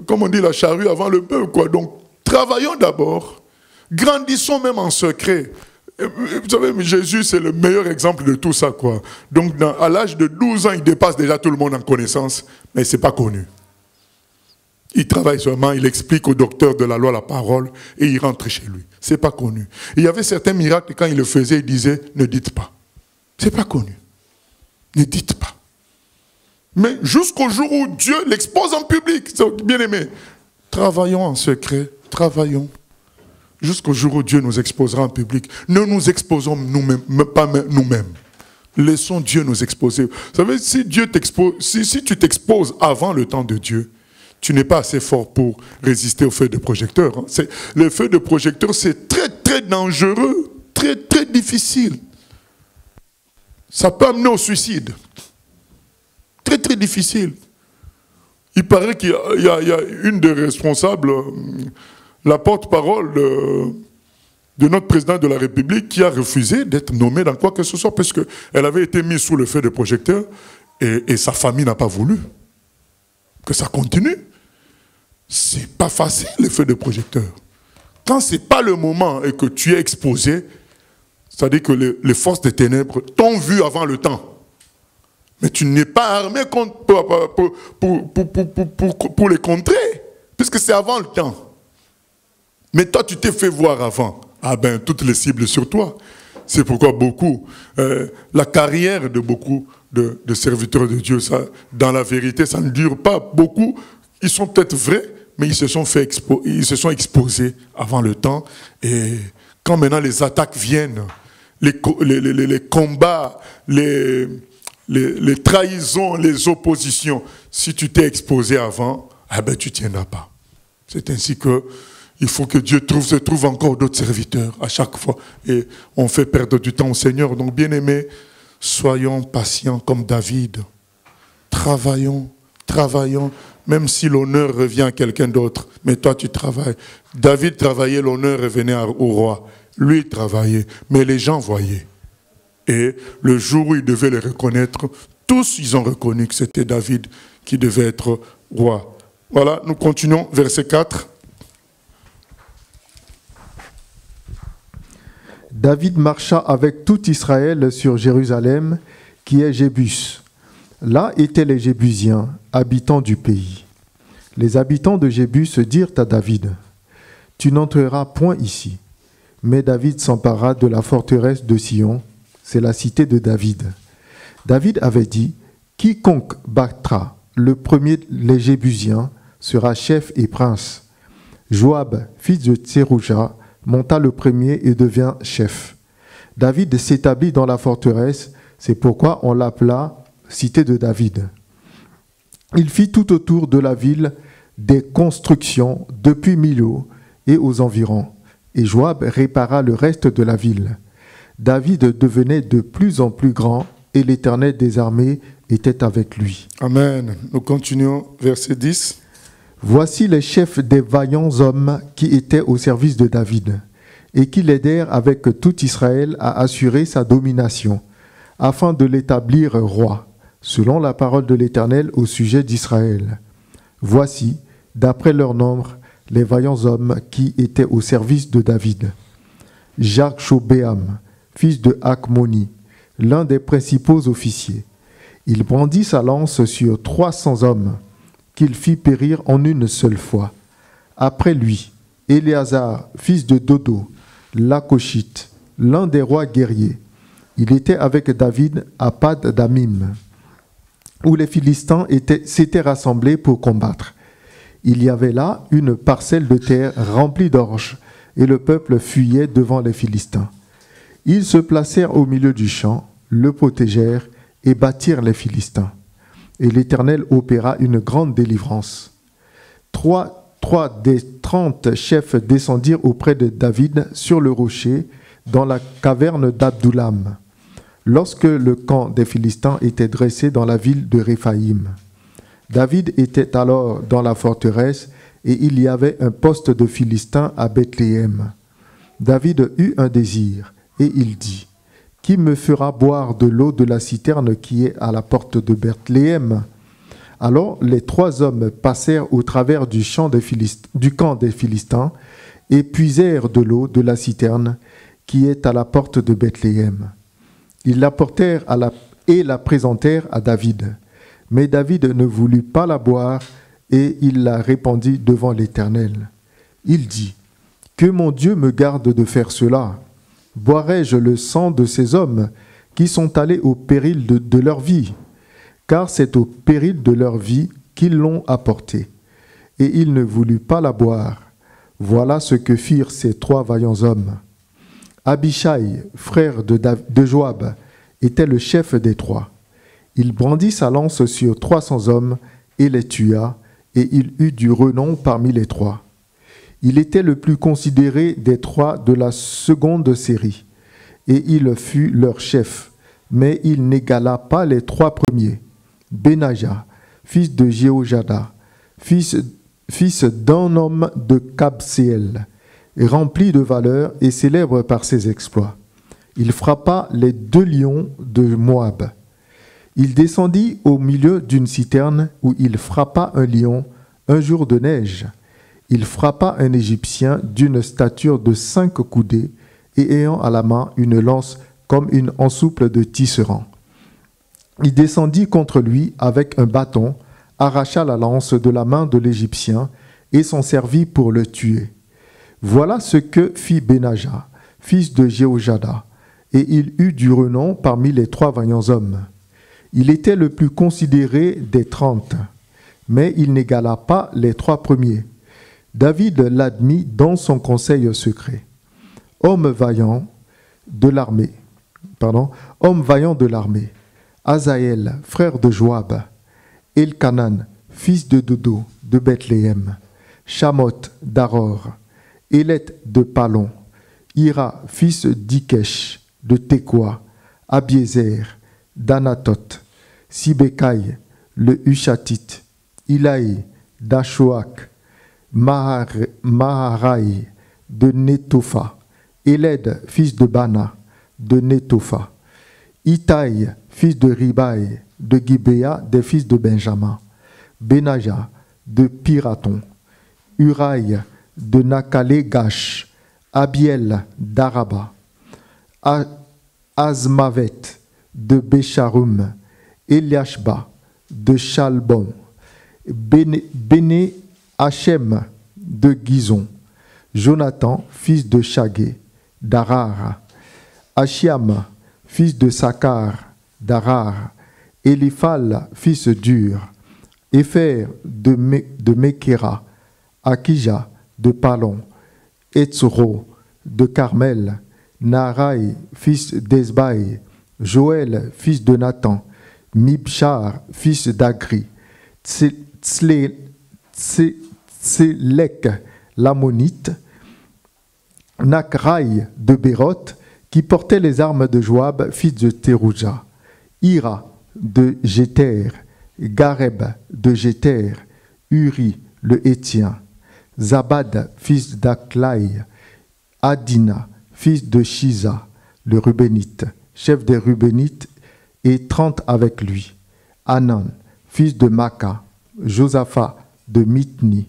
comme on dit, la charrue avant le bœuf, quoi. Donc travaillons d'abord, grandissons même en secret. Vous savez, Jésus, c'est le meilleur exemple de tout ça, quoi. Donc à l'âge de 12 ans, il dépasse déjà tout le monde en connaissance, mais ce n'est pas connu. Il travaille seulement, il explique au docteur de la loi la parole et il rentre chez lui. Ce n'est pas connu. Il y avait certains miracles, quand il le faisait, il disait, ne dites pas. Ce n'est pas connu. Ne dites pas. Mais jusqu'au jour où Dieu l'expose en public, bien aimé, travaillons en secret, travaillons. Jusqu'au jour où Dieu nous exposera en public. Ne nous exposons nous-mêmes, pas nous-mêmes. Laissons Dieu nous exposer. Vous savez, si tu t'exposes avant le temps de Dieu, tu n'es pas assez fort pour résister au feu de projecteur. Le feu de projecteur, c'est très, très dangereux, très, très difficile. Ça peut amener au suicide. Très, très difficile. Il paraît qu'il y a une des responsables, la porte-parole de notre président de la République, qui a refusé d'être nommée dans quoi que ce soit, parce qu'elle avait été mise sous le feu de projecteur et sa famille n'a pas voulu que ça continue. C'est pas facile, le feu de projecteur. Quand ce n'est pas le moment et que tu es exposé, c'est-à-dire que les forces des ténèbres t'ont vu avant le temps. Mais tu n'es pas armé pour les contrer, puisque c'est avant le temps. Mais toi, tu t'es fait voir avant. Ah ben, toutes les cibles sur toi. C'est pourquoi la carrière de beaucoup de serviteurs de Dieu, ça, dans la vérité, ça ne dure pas. Beaucoup, ils sont peut-être vrais, mais ils se sont exposés avant le temps. Et quand maintenant les attaques viennent, les combats, les trahisons, les oppositions, si tu t'es exposé avant, ah ben, tu ne tiendras pas. C'est ainsi que il faut que Dieu se trouve encore d'autres serviteurs à chaque fois. Et on fait perdre du temps au Seigneur. Donc, bien-aimés, soyons patients comme David. Travaillons, même si l'honneur revient à quelqu'un d'autre. Mais toi, tu travailles. David travaillait, l'honneur revenait au roi. Lui, il travaillait, mais les gens voyaient. Et le jour où ils devaient les reconnaître, tous, ils ont reconnu que c'était David qui devait être roi. Voilà, nous continuons, verset 4. David marcha avec tout Israël sur Jérusalem, qui est Jébus. Là étaient les Jébusiens, habitants du pays. Les habitants de Jébus dirent à David, « Tu n'entreras point ici. » Mais David s'empara de la forteresse de Sion, c'est la cité de David. David avait dit, « Quiconque battra le premier les Jébusiens sera chef et prince. » Joab, fils de Tserouja, monta le premier et devint chef. David s'établit dans la forteresse, c'est pourquoi on l'appela cité de David. Il fit tout autour de la ville des constructions depuis Milo et aux environs, et Joab répara le reste de la ville. David devenait de plus en plus grand, et l'Éternel des armées était avec lui. Amen. Nous continuons, verset 10. Voici les chefs des vaillants hommes qui étaient au service de David, et qui l'aidèrent avec tout Israël à assurer sa domination, afin de l'établir roi, selon la parole de l'Éternel au sujet d'Israël. Voici, d'après leur nombre, les vaillants hommes qui étaient au service de David. Jarshobéam, fils de Hakmoni, l'un des principaux officiers. Il brandit sa lance sur 300 hommes, qu'il fit périr en une seule fois. Après lui, Éléazar, fils de Dodo, l'Akoshite, l'un des rois guerriers. Il était avec David à Pad-Damim, où les Philistins s'étaient rassemblés pour combattre. Il y avait là une parcelle de terre remplie d'orge, et le peuple fuyait devant les Philistins. Ils se placèrent au milieu du champ, le protégèrent et battirent les Philistins. Et l'Éternel opéra une grande délivrance. Trois des 30 chefs descendirent auprès de David sur le rocher, dans la caverne d'Abdoulam, lorsque le camp des Philistins était dressé dans la ville de Réphaïm. David était alors dans la forteresse et il y avait un poste de Philistins à Bethléem. David eut un désir et il dit : qui me fera boire de l'eau de la citerne qui est à la porte de Bethléem ? Alors les 3 hommes passèrent au travers du camp des Philistins et puisèrent de l'eau de la citerne qui est à la porte de Bethléem. Ils l'apportèrent et la présentèrent à David. Mais David ne voulut pas la boire et il la répandit devant l'Éternel. Il dit : que mon Dieu me garde de faire cela. Boirai-je le sang de ces hommes qui sont allés au péril de leur vie ? Car c'est au péril de leur vie qu'ils l'ont apportée. Et il ne voulut pas la boire. Voilà ce que firent ces 3 vaillants hommes. Abishai, frère de Joab, était le chef des 3. Il brandit sa lance sur 300 hommes et les tua, et il eut du renom parmi les 3. Il était le plus considéré des 3 de la seconde série, et il fut leur chef, mais il n'égala pas les 3 premiers. Benaja, fils de Jéhojada, fils d'un homme de Kabseel, rempli de valeur et célèbre par ses exploits. Il frappa les 2 lions de Moab. Il descendit au milieu d'une citerne où il frappa un lion un jour de neige. Il frappa un Égyptien d'une stature de 5 coudées et ayant à la main une lance comme une ensouple de tisserand. Il descendit contre lui avec un bâton, arracha la lance de la main de l'Égyptien et s'en servit pour le tuer. Voilà ce que fit Benaja, fils de Jéhojada, et il eut du renom parmi les 3 vaillants hommes. Il était le plus considéré des 30, mais il n'égala pas les 3 premiers. David l'admit dans son conseil secret. Homme vaillant de l'armée. Azaël, frère de Joab. Elkanan, fils de Dodo, de Bethléem. Shamoth d'Aror. Élet de Palon. Ira, fils d'Ikesh, de Tekoa. Abiézer, d'Anatoth. Sibécaï, le Hushatite. Ilaï, d'Ashoak. Maharaï, de Netopha. Éled, fils de Bana, de Netopha. Itaï, fils de Ribaï, de Gibéa, des fils de Benjamin. Benaja, de Piraton. Uraï, de Nakale-Gash. Abiel, d'Araba. Azmavet, de Bécharum. Eliashba, de Chalbon. Béné Hachem, de Gizon. Jonathan, fils de Chagé, d'Arar. Achiam, fils de Sakar, d'Arar. Éliphal, fils d'Ur. Épher, de Mekera. Akija, de Palon. Etzro, de Carmel. Naraï, fils d'Esbaï. Joël, fils de Nathan. Mibchar, fils d'Agri. Tselek, l'ammonite. Nakraï de Béroth, qui portait les armes de Joab, fils de Terouja. Ira de Jéter. Gareb de Jéter. Uri le Hétien. Zabad, fils d'Aklaï. Adina, fils de Shiza, le Rubénite, chef des Rubénites, et 30 avec lui. Anan, fils de Maka. Josaphat de Mitni.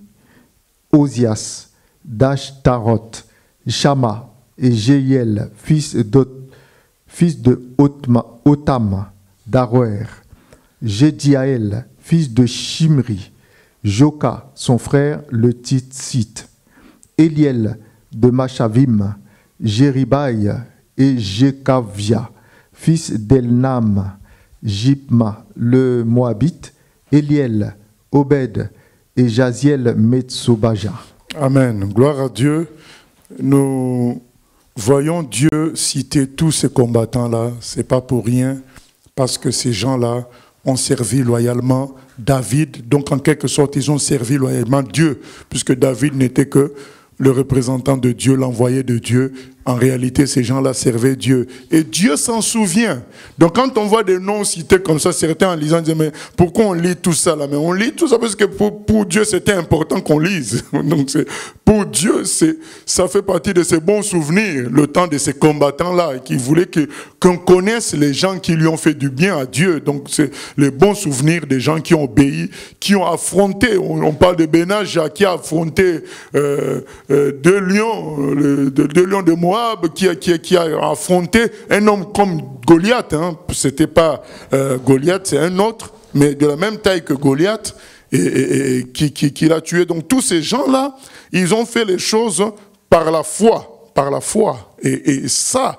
Osias d'Ashtaroth. Shama et Jéiel, fils de Otam, d'Aroer. Jédiaël, fils de Shimri. Joka, son frère, le Titsite. Eliel de Machavim. Jéribaï et Jékavia, fils d'Elnam. Jipma, le Moabite. Eliel, Obed et Jaziel Metsobaja. Amen. Gloire à Dieu. Nous voyons Dieu citer tous ces combattants-là. Ce n'est pas pour rien, parce que ces gens-là ont servi loyalement David. Donc, en quelque sorte, ils ont servi loyalement Dieu, puisque David n'était que le représentant de Dieu, l'envoyé de Dieu. en réalité, ces gens-là servaient Dieu. Et Dieu s'en souvient. Donc, quand on voit des noms cités comme ça, certains en lisant disent, mais pourquoi on lit tout ça là? Mais on lit tout ça parce que pour Dieu, c'était important qu'on lise. Donc, pour Dieu, ça fait partie de ses bons souvenirs, le temps de ces combattants-là, qui voulaient qu'on connaisse les gens qui lui ont fait du bien à Dieu. Donc, c'est les bons souvenirs des gens qui ont obéi, qui ont affronté. On parle de Benaja qui a affronté deux lions de Moab, qui a affronté un homme comme Goliath. Hein. C'était pas Goliath, c'est un autre, mais de la même taille que Goliath, et qui l'a tué. Donc tous ces gens-là, ils ont fait les choses par la foi. Par la foi. Et ça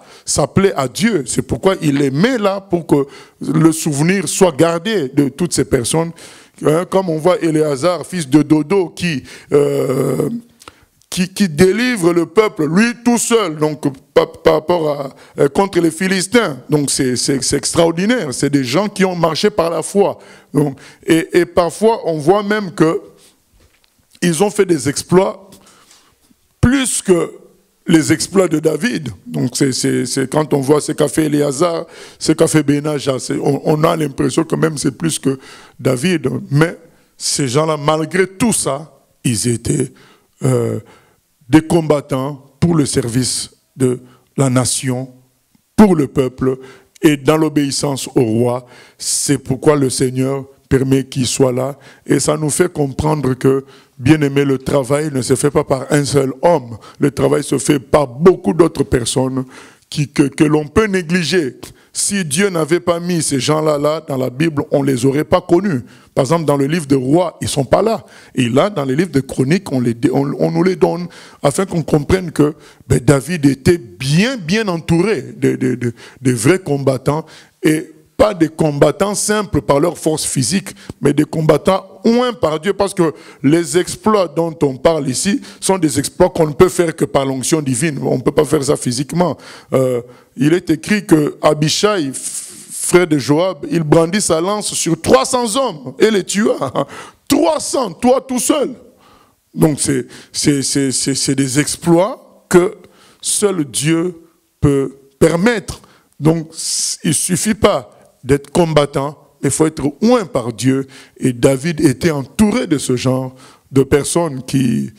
plaît à Dieu. C'est pourquoi il les met là, pour que le souvenir soit gardé de toutes ces personnes. Hein, comme on voit Éléazar, fils de Dodo, qui délivre le peuple, lui tout seul, donc par rapport contre les Philistins. Donc c'est extraordinaire. C'est des gens qui ont marché par la foi. Donc, et parfois, on voit même qu'ils ont fait des exploits plus que les exploits de David. Donc c'est quand on voit ce qu'a fait Éléazar, ce qu'a fait Benaja, on a l'impression que même c'est plus que David. Mais ces gens-là, malgré tout ça, ils étaient des combattants pour le service de la nation, pour le peuple et dans l'obéissance au roi. C'est pourquoi le Seigneur permet qu'ils soient là. Et ça nous fait comprendre que, bien aimé, le travail ne se fait pas par un seul homme. Le travail se fait par beaucoup d'autres personnes que l'on peut négliger. Si Dieu n'avait pas mis ces gens-là dans la Bible, on ne les aurait pas connus. Par exemple, dans le livre de Rois, ils ne sont pas là. Et là, dans le livre de Chroniques, on nous les donne afin qu'on comprenne que David était bien entouré de vrais combattants, et pas des combattants simples par leur force physique, mais des combattants oints par Dieu, parce que les exploits dont on parle ici sont des exploits qu'on ne peut faire que par l'onction divine. On ne peut pas faire ça physiquement. Il est écrit que Abishai, frère de Joab, il brandit sa lance sur 300 hommes et les tua. 300, toi tout seul. Donc c'est des exploits que seul Dieu peut permettre. Donc il ne suffit pas d'être combattant, mais il faut être oint par Dieu. Et David était entouré de ce genre de personnes qui...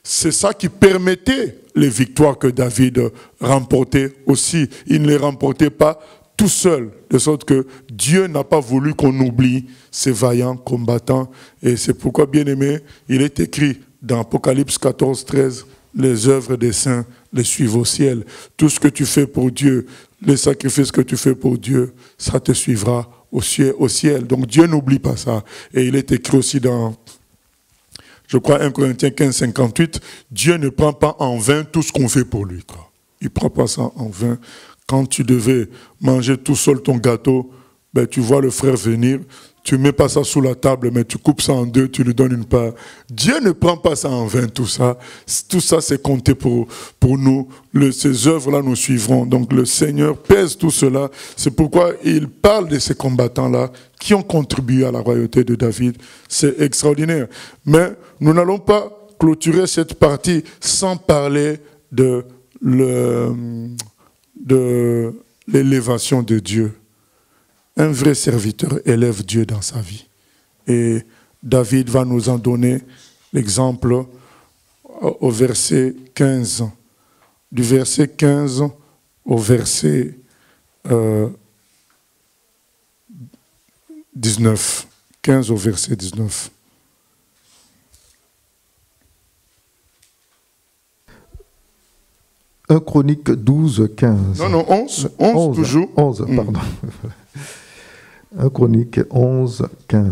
c'est ça qui permettait les victoires que David remportait aussi. Il ne les remportait pas tout seul, de sorte que Dieu n'a pas voulu qu'on oublie ces vaillants combattants. Et c'est pourquoi, bien aimé, il est écrit dans Apocalypse 14, 13, les œuvres des saints les suivent au ciel. Tout ce que tu fais pour Dieu, les sacrifices que tu fais pour Dieu, ça te suivra au ciel. Donc Dieu n'oublie pas ça. Et il est écrit aussi dans, je crois, 1 Corinthiens 15, 58, Dieu ne prend pas en vain tout ce qu'on fait pour lui. Quoi. Il ne prend pas ça en vain. Quand tu devais manger tout seul ton gâteau, tu vois le frère venir, tu ne mets pas ça sous la table, mais tu coupes ça en deux, tu lui donnes une part. Dieu ne prend pas ça en vain, tout ça. Tout ça, c'est compté pour nous. Ces œuvres-là nous suivront. Donc le Seigneur pèse tout cela. C'est pourquoi il parle de ces combattants-là qui ont contribué à la royauté de David. C'est extraordinaire. Mais nous n'allons pas clôturer cette partie sans parler de l'élévation de Dieu. Un vrai serviteur élève Dieu dans sa vie. Et David va nous en donner l'exemple au verset 15. Du verset 15 au verset 19. 15 au verset 19. Un Chronique 12, 15. Non, 11 toujours. 11, pardon. 1 Chronique 11, 15.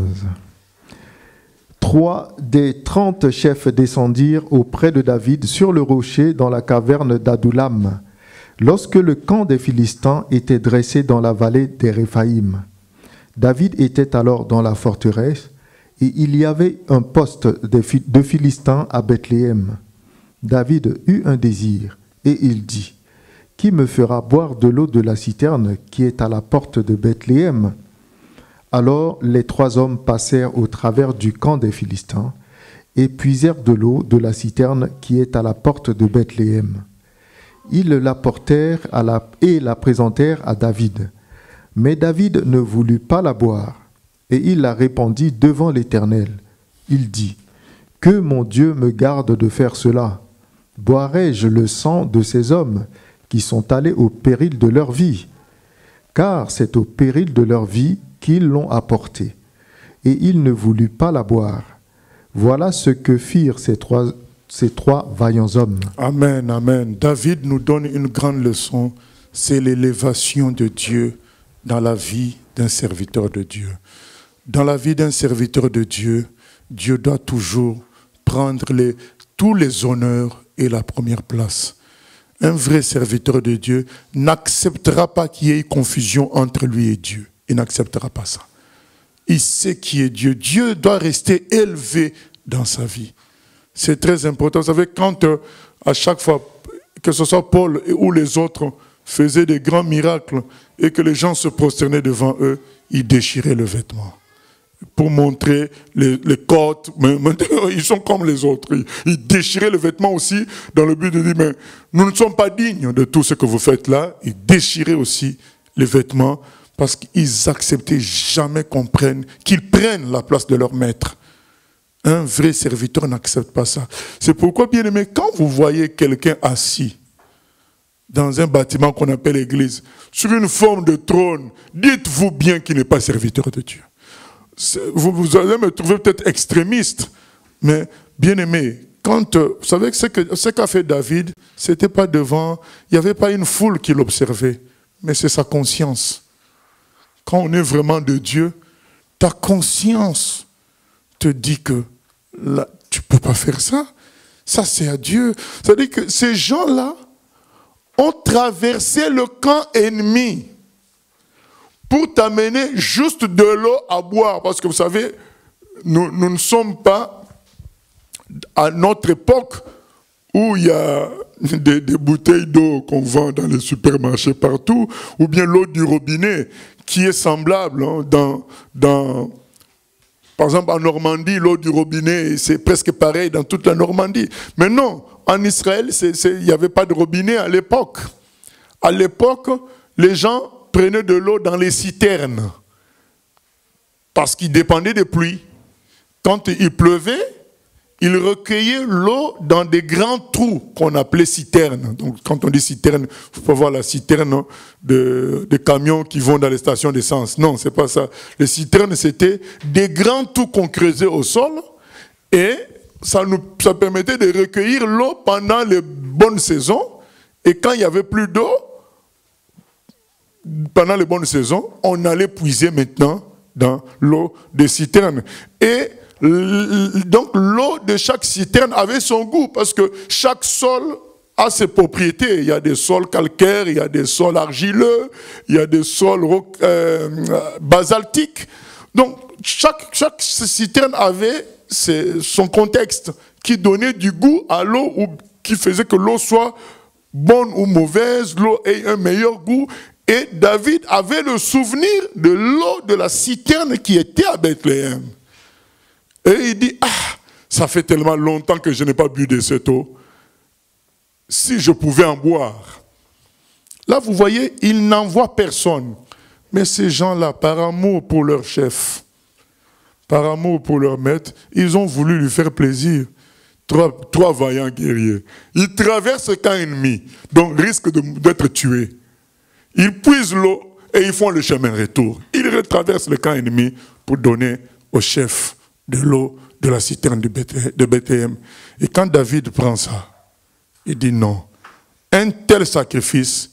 3 des 30 chefs descendirent auprès de David sur le rocher dans la caverne d'Adoulam, lorsque le camp des Philistins était dressé dans la vallée des Réphaïm. David était alors dans la forteresse, et il y avait un poste de Philistins à Bethléem. David eut un désir, et il dit, « Qui me fera boire de l'eau de la citerne qui est à la porte de Bethléem ?» Alors les 3 hommes passèrent au travers du camp des Philistins et puisèrent de l'eau de la citerne qui est à la porte de Bethléem. Ils l'apportèrent et la présentèrent à David. Mais David ne voulut pas la boire, et il la répandit devant l'Éternel. Il dit, « Que mon Dieu me garde de faire cela. Boirai-je le sang de ces hommes qui sont allés au péril de leur vie? Car c'est au péril de leur vie qu'ils l'ont apportée. » Et il ne voulut pas la boire. Voilà ce que firent ces trois vaillants hommes. Amen, amen. David nous donne une grande leçon, c'est l'élévation de Dieu dans la vie d'un serviteur de Dieu. Dans la vie d'un serviteur de Dieu, Dieu doit toujours prendre tous les honneurs et la première place. Un vrai serviteur de Dieu n'acceptera pas qu'il y ait confusion entre lui et Dieu. Il n'acceptera pas ça. Il sait qui est Dieu. Dieu doit rester élevé dans sa vie. C'est très important. Vous savez, quand à chaque fois, que ce soit Paul ou les autres faisaient des grands miracles et que les gens se prosternaient devant eux, ils déchiraient le vêtement pour montrer les côtes. Mais ils sont comme les autres. Ils déchiraient le vêtement aussi dans le but de dire, mais nous ne sommes pas dignes de tout ce que vous faites là. Ils déchiraient aussi les vêtements parce qu'ils n'acceptaient jamais qu'ils prennent la place de leur maître. Un vrai serviteur n'accepte pas ça. C'est pourquoi, bien aimé, quand vous voyez quelqu'un assis dans un bâtiment qu'on appelle l'église, sur une forme de trône, dites-vous bien qu'il n'est pas serviteur de Dieu. Vous allez me trouver peut-être extrémiste, mais bien aimé, quand vous savez que ce qu'a fait David, c'était pas devant, il n'y avait pas une foule qui l'observait, mais c'est sa conscience. Quand on est vraiment de Dieu, ta conscience te dit que là, tu ne peux pas faire ça. Ça, c'est à Dieu. C'est-à-dire que ces gens-là ont traversé le camp ennemi pour t'amener juste de l'eau à boire. Parce que vous savez, nous ne sommes pas à notre époque où il y a des bouteilles d'eau qu'on vend dans les supermarchés partout, ou bien l'eau du robinet qui est semblable par exemple en Normandie, l'eau du robinet, c'est presque pareil dans toute la Normandie. Mais non, en Israël, il n'y avait pas de robinet à l'époque. À l'époque, les gens prenaient de l'eau dans les citernes parce qu'ils dépendaient des pluies. Quand il pleuvait, ils recueillaient l'eau dans des grands trous qu'on appelait citernes. Donc, quand on dit citerne, il faut voir la citerne des camions qui vont dans les stations d'essence. Non, c'est pas ça. Les citernes, c'était des grands trous qu'on creusait au sol et ça permettait de recueillir l'eau pendant les bonnes saisons. Et quand il n'y avait plus d'eau, pendant les bonnes saisons, on allait puiser maintenant dans l'eau des citernes. Et donc l'eau de chaque citerne avait son goût parce que chaque sol a ses propriétés. Il y a des sols calcaires, il y a des sols argileux, il y a des sols basaltiques. Donc chaque citerne avait son contexte qui donnait du goût à l'eau ou qui faisait que l'eau soit bonne ou mauvaise, l'eau ait un meilleur goût. Et David avait le souvenir de l'eau de la citerne qui était à Bethléem. Et il dit, ça fait tellement longtemps que je n'ai pas bu de cette eau. Si je pouvais en boire. Là, vous voyez, il n'envoie personne. Mais ces gens-là, par amour pour leur chef, par amour pour leur maître, ils ont voulu lui faire plaisir. Trois vaillants guerriers. Ils traversent le camp ennemi, donc risquent d'être tués. Ils puisent l'eau et ils font le chemin retour. Ils retraversent le camp ennemi pour donner au chef de l'eau de la citerne de Bethléem. Et quand David prend ça, il dit non, un tel sacrifice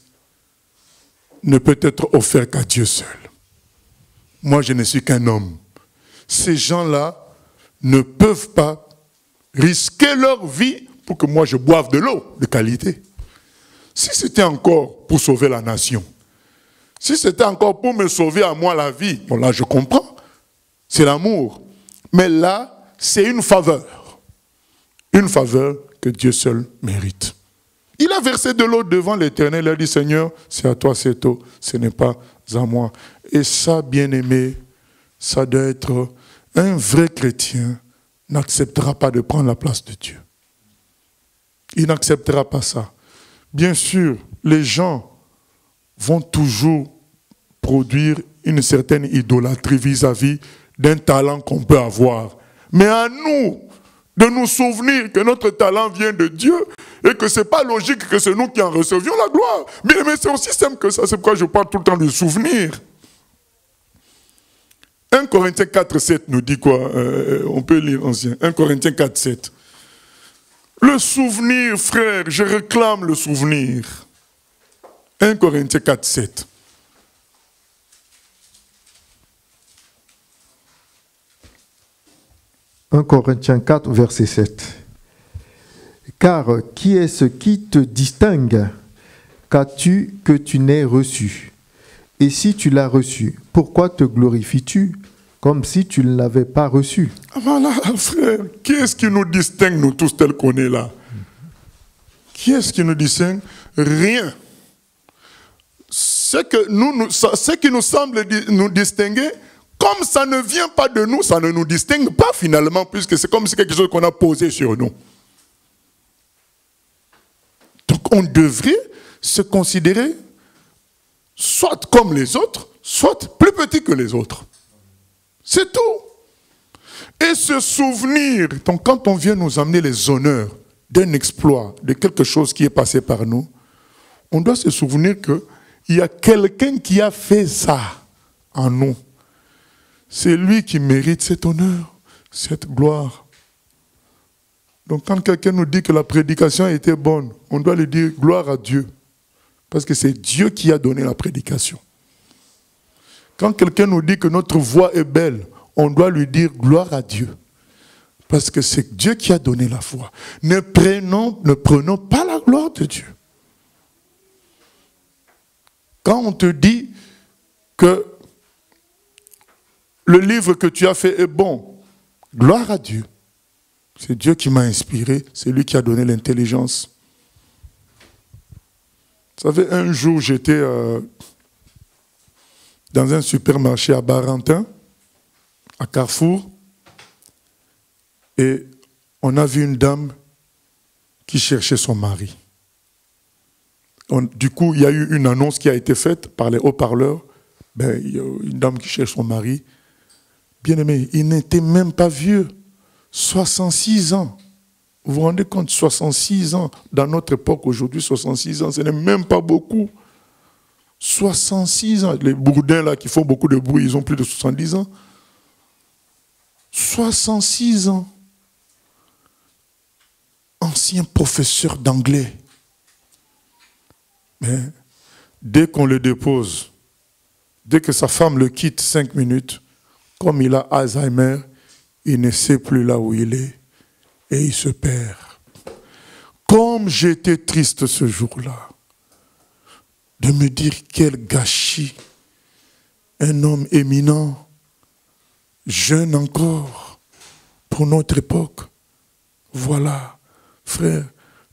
ne peut être offert qu'à Dieu seul. Moi, je ne suis qu'un homme. Ces gens-là ne peuvent pas risquer leur vie pour que moi je boive de l'eau de qualité. Si c'était encore pour sauver la nation, si c'était encore pour me sauver à moi la vie, bon là je comprends, c'est l'amour. Mais là, c'est une faveur que Dieu seul mérite. Il a versé de l'eau devant l'Éternel, il a dit, Seigneur, c'est à toi cette eau, ce n'est pas à moi. Et ça, bien-aimé, ça doit être un vrai chrétien n'acceptera pas de prendre la place de Dieu. Il n'acceptera pas ça. Bien sûr, les gens vont toujours produire une certaine idolâtrie vis-à-vis d'un talent qu'on peut avoir. Mais à nous de nous souvenir que notre talent vient de Dieu et que ce n'est pas logique que c'est nous qui en recevions la gloire. Mais c'est aussi simple que ça, c'est pourquoi je parle tout le temps du souvenir. 1 Corinthiens 4,7 nous dit quoi? On peut lire ancien. 1 Corinthiens 4,7. Le souvenir, frère, je réclame le souvenir. 1 Corinthiens 4,7. « 1 Corinthiens 4, verset 7. Car qui est-ce qui te distingue? Qu'as-tu que tu n'aies reçu? Et si tu l'as reçu, pourquoi te glorifies-tu comme si tu ne l'avais pas reçu? » Voilà, frère. Qui est-ce qui nous distingue, nous tous tels qu'on est là? Qui est-ce qui nous distingue? Rien. Ce qui nous semble nous distinguer, comme ça ne vient pas de nous, ça ne nous distingue pas finalement, puisque c'est comme si quelque chose qu'on a posé sur nous. Donc on devrait se considérer soit comme les autres, soit plus petit que les autres. C'est tout. Et se souvenir, donc quand on vient nous amener les honneurs d'un exploit, de quelque chose qui est passé par nous, on doit se souvenir qu'il y a quelqu'un qui a fait ça en nous. C'est lui qui mérite cet honneur, cette gloire. Donc quand quelqu'un nous dit que la prédication a été bonne, on doit lui dire gloire à Dieu. Parce que c'est Dieu qui a donné la prédication. Quand quelqu'un nous dit que notre voix est belle, on doit lui dire gloire à Dieu. Parce que c'est Dieu qui a donné la voix. Ne prenons pas la gloire de Dieu. Quand on te dit que le livre que tu as fait est bon, gloire à Dieu. C'est Dieu qui m'a inspiré, c'est lui qui a donné l'intelligence. Vous savez, un jour, j'étais dans un supermarché à Barentin, à Carrefour, et on a vu une dame qui cherchait son mari. Du coup, il y a eu une annonce qui a été faite par les haut-parleurs. Il y a une dame qui cherche son mari. Bien aimé, il n'était même pas vieux. 66 ans. Vous vous rendez compte, 66 ans. Dans notre époque, aujourd'hui, 66 ans, ce n'est même pas beaucoup. 66 ans. Les bourdins là qui font beaucoup de bruit, ils ont plus de 70 ans. 66 ans. Ancien professeur d'anglais. Mais dès qu'on le dépose, dès que sa femme le quitte 5 minutes, comme il a Alzheimer, il ne sait plus là où il est et il se perd. Comme j'étais triste ce jour-là, de me dire quel gâchis, un homme éminent, jeune encore, pour notre époque. Voilà, frère,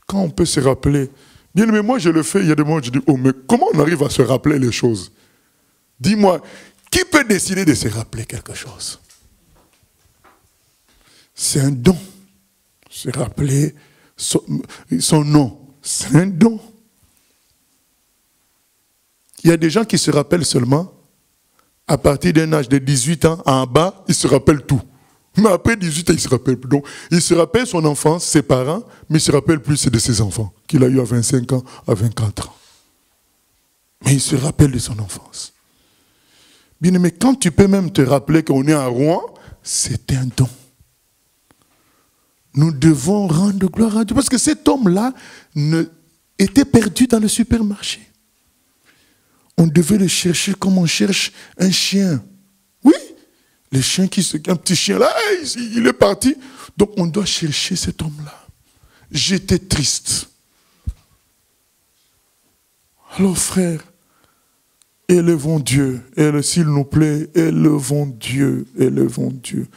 quand on peut se rappeler, bien mais moi je le fais, il y a des moments où je dis, oh mais comment on arrive à se rappeler les choses? Dis-moi, qui peut décider de se rappeler quelque chose? C'est un don. Se rappeler son nom, c'est un don. Il y a des gens qui se rappellent seulement à partir d'un âge de 18 ans en bas, ils se rappellent tout. Mais après 18 ans, ils ne se rappellent plus. Donc, il se rappelle son enfance, ses parents, mais il ne se rappelle plus de ses enfants, qu'il a eu à 25 ans, à 24 ans. Mais il se rappelle de son enfance. Bien aimé, quand tu peux même te rappeler qu'on est à Rouen, c'est un don. Nous devons rendre gloire à Dieu. Parce que cet homme-là était perdu dans le supermarché. On devait le chercher comme on cherche un chien. Oui, le chien un petit chien là, il est parti. Donc on doit chercher cet homme-là. J'étais triste. Alors frère, élevons Dieu. S'il nous plaît, élevons Dieu. Élevons Dieu.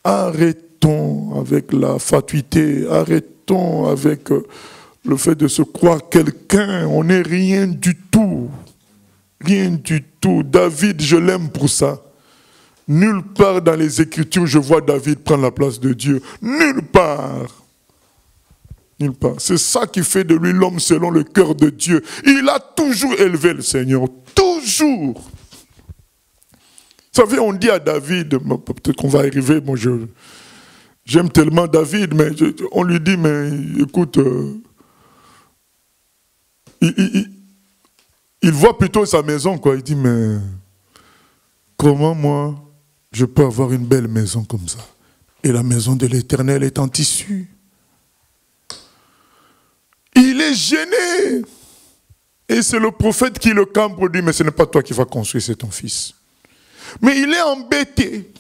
Arrêtons avec la fatuité. Arrêtons avec le fait de se croire quelqu'un. On n'est rien du tout. Rien du tout. David, je l'aime pour ça. Nulle part dans les Écritures, je vois David prendre la place de Dieu. Nulle part. Nulle part. C'est ça qui fait de lui l'homme selon le cœur de Dieu. Il a toujours élevé le Seigneur. Toujours. Vous savez, on dit à David, peut-être qu'on va arriver, moi j'aime tellement David, mais on lui dit, mais écoute, il voit plutôt sa maison, quoi. Il dit, mais comment moi, je peux avoir une belle maison comme ça? Et la maison de l'Éternel est en tissu. Il est gêné. Et c'est le prophète qui le campe pour dire, mais ce n'est pas toi qui vas construire, c'est ton fils. Mais il est embêté.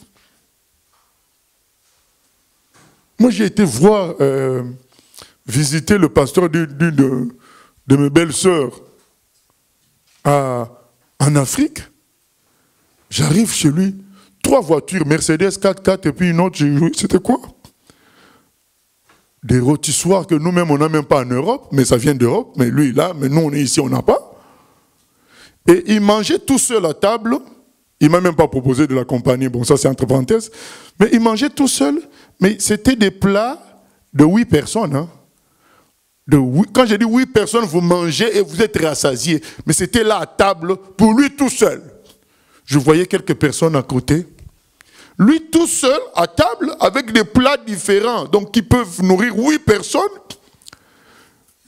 Moi, j'ai été voir, visiter le pasteur d'une de mes belles-sœurs en Afrique. J'arrive chez lui, 3 voitures, Mercedes 4x4 et puis une autre, c'était quoi? Des rôtissoirs que nous-mêmes, on n'a même pas en Europe, mais ça vient d'Europe, mais lui, il a, mais nous, on est ici, on n'a pas. Et il mangeait tout seul à table. Il ne m'a même pas proposé de l'accompagner, bon, ça c'est entre parenthèses. Mais il mangeait tout seul, mais c'était des plats de 8 personnes. Hein. Quand j'ai dit 8 personnes, vous mangez et vous êtes rassasiés. Mais c'était là à table, pour lui tout seul. Je voyais quelques personnes à côté. Lui tout seul, à table, avec des plats différents, donc qui peuvent nourrir 8 personnes.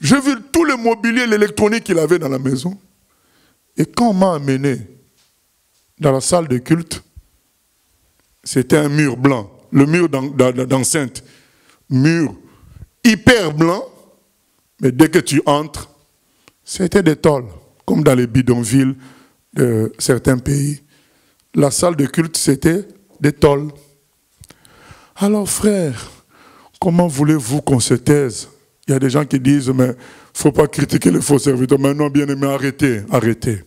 J'ai vu tout le mobilier, l'électronique qu'il avait dans la maison. Et quand on m'a amené dans la salle de culte, c'était un mur blanc, le mur d'enceinte. Mur hyper blanc, mais dès que tu entres, c'était des tôles, comme dans les bidonvilles de certains pays. La salle de culte, c'était des tôles. Alors frère, comment voulez-vous qu'on se taise? Il y a des gens qui disent, mais il ne faut pas critiquer les faux serviteurs. Maintenant, bien aimé, arrêtez, arrêtez.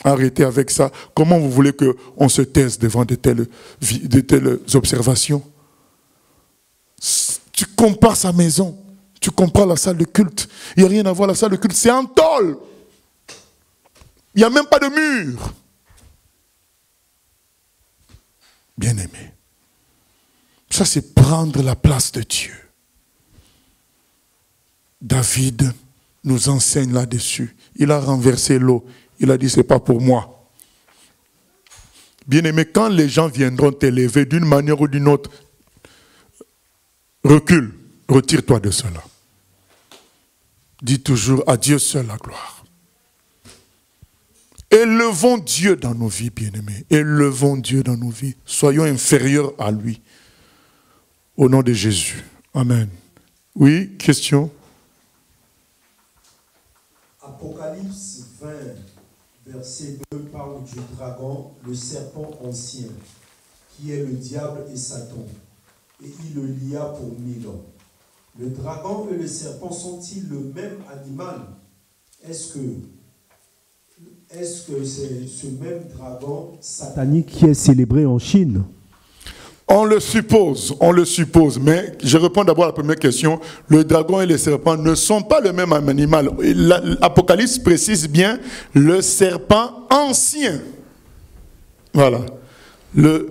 Arrêtez avec ça. Comment vous voulez qu'on se taise devant de telles observations? Tu compares sa maison, tu compares la salle de culte. Il n'y a rien à voir, la salle de culte, c'est en tôle. Il n'y a même pas de mur. Bien-aimé, ça c'est prendre la place de Dieu. David nous enseigne là-dessus. Il a renversé l'eau. Il a dit, c'est pas pour moi. Bien-aimé, quand les gens viendront t'élever d'une manière ou d'une autre, recule, retire-toi de cela. Dis toujours, à Dieu seul la gloire. Élevons Dieu dans nos vies, bien-aimés. Élevons Dieu dans nos vies. Soyons inférieurs à lui. Au nom de Jésus. Amen. Oui, question? Apocalypse 20, verset 2 parle du dragon, le serpent ancien, qui est le diable et Satan. Et il le lia pour 1000 ans. Le dragon et le serpent sont-ils le même animal? Est-ce que c'est ce même dragon satanique qui est célébré en Chine? On le suppose, mais je réponds d'abord à la première question. Le dragon et le serpent ne sont pas le même animal. L'Apocalypse précise bien le serpent ancien. Voilà. Donc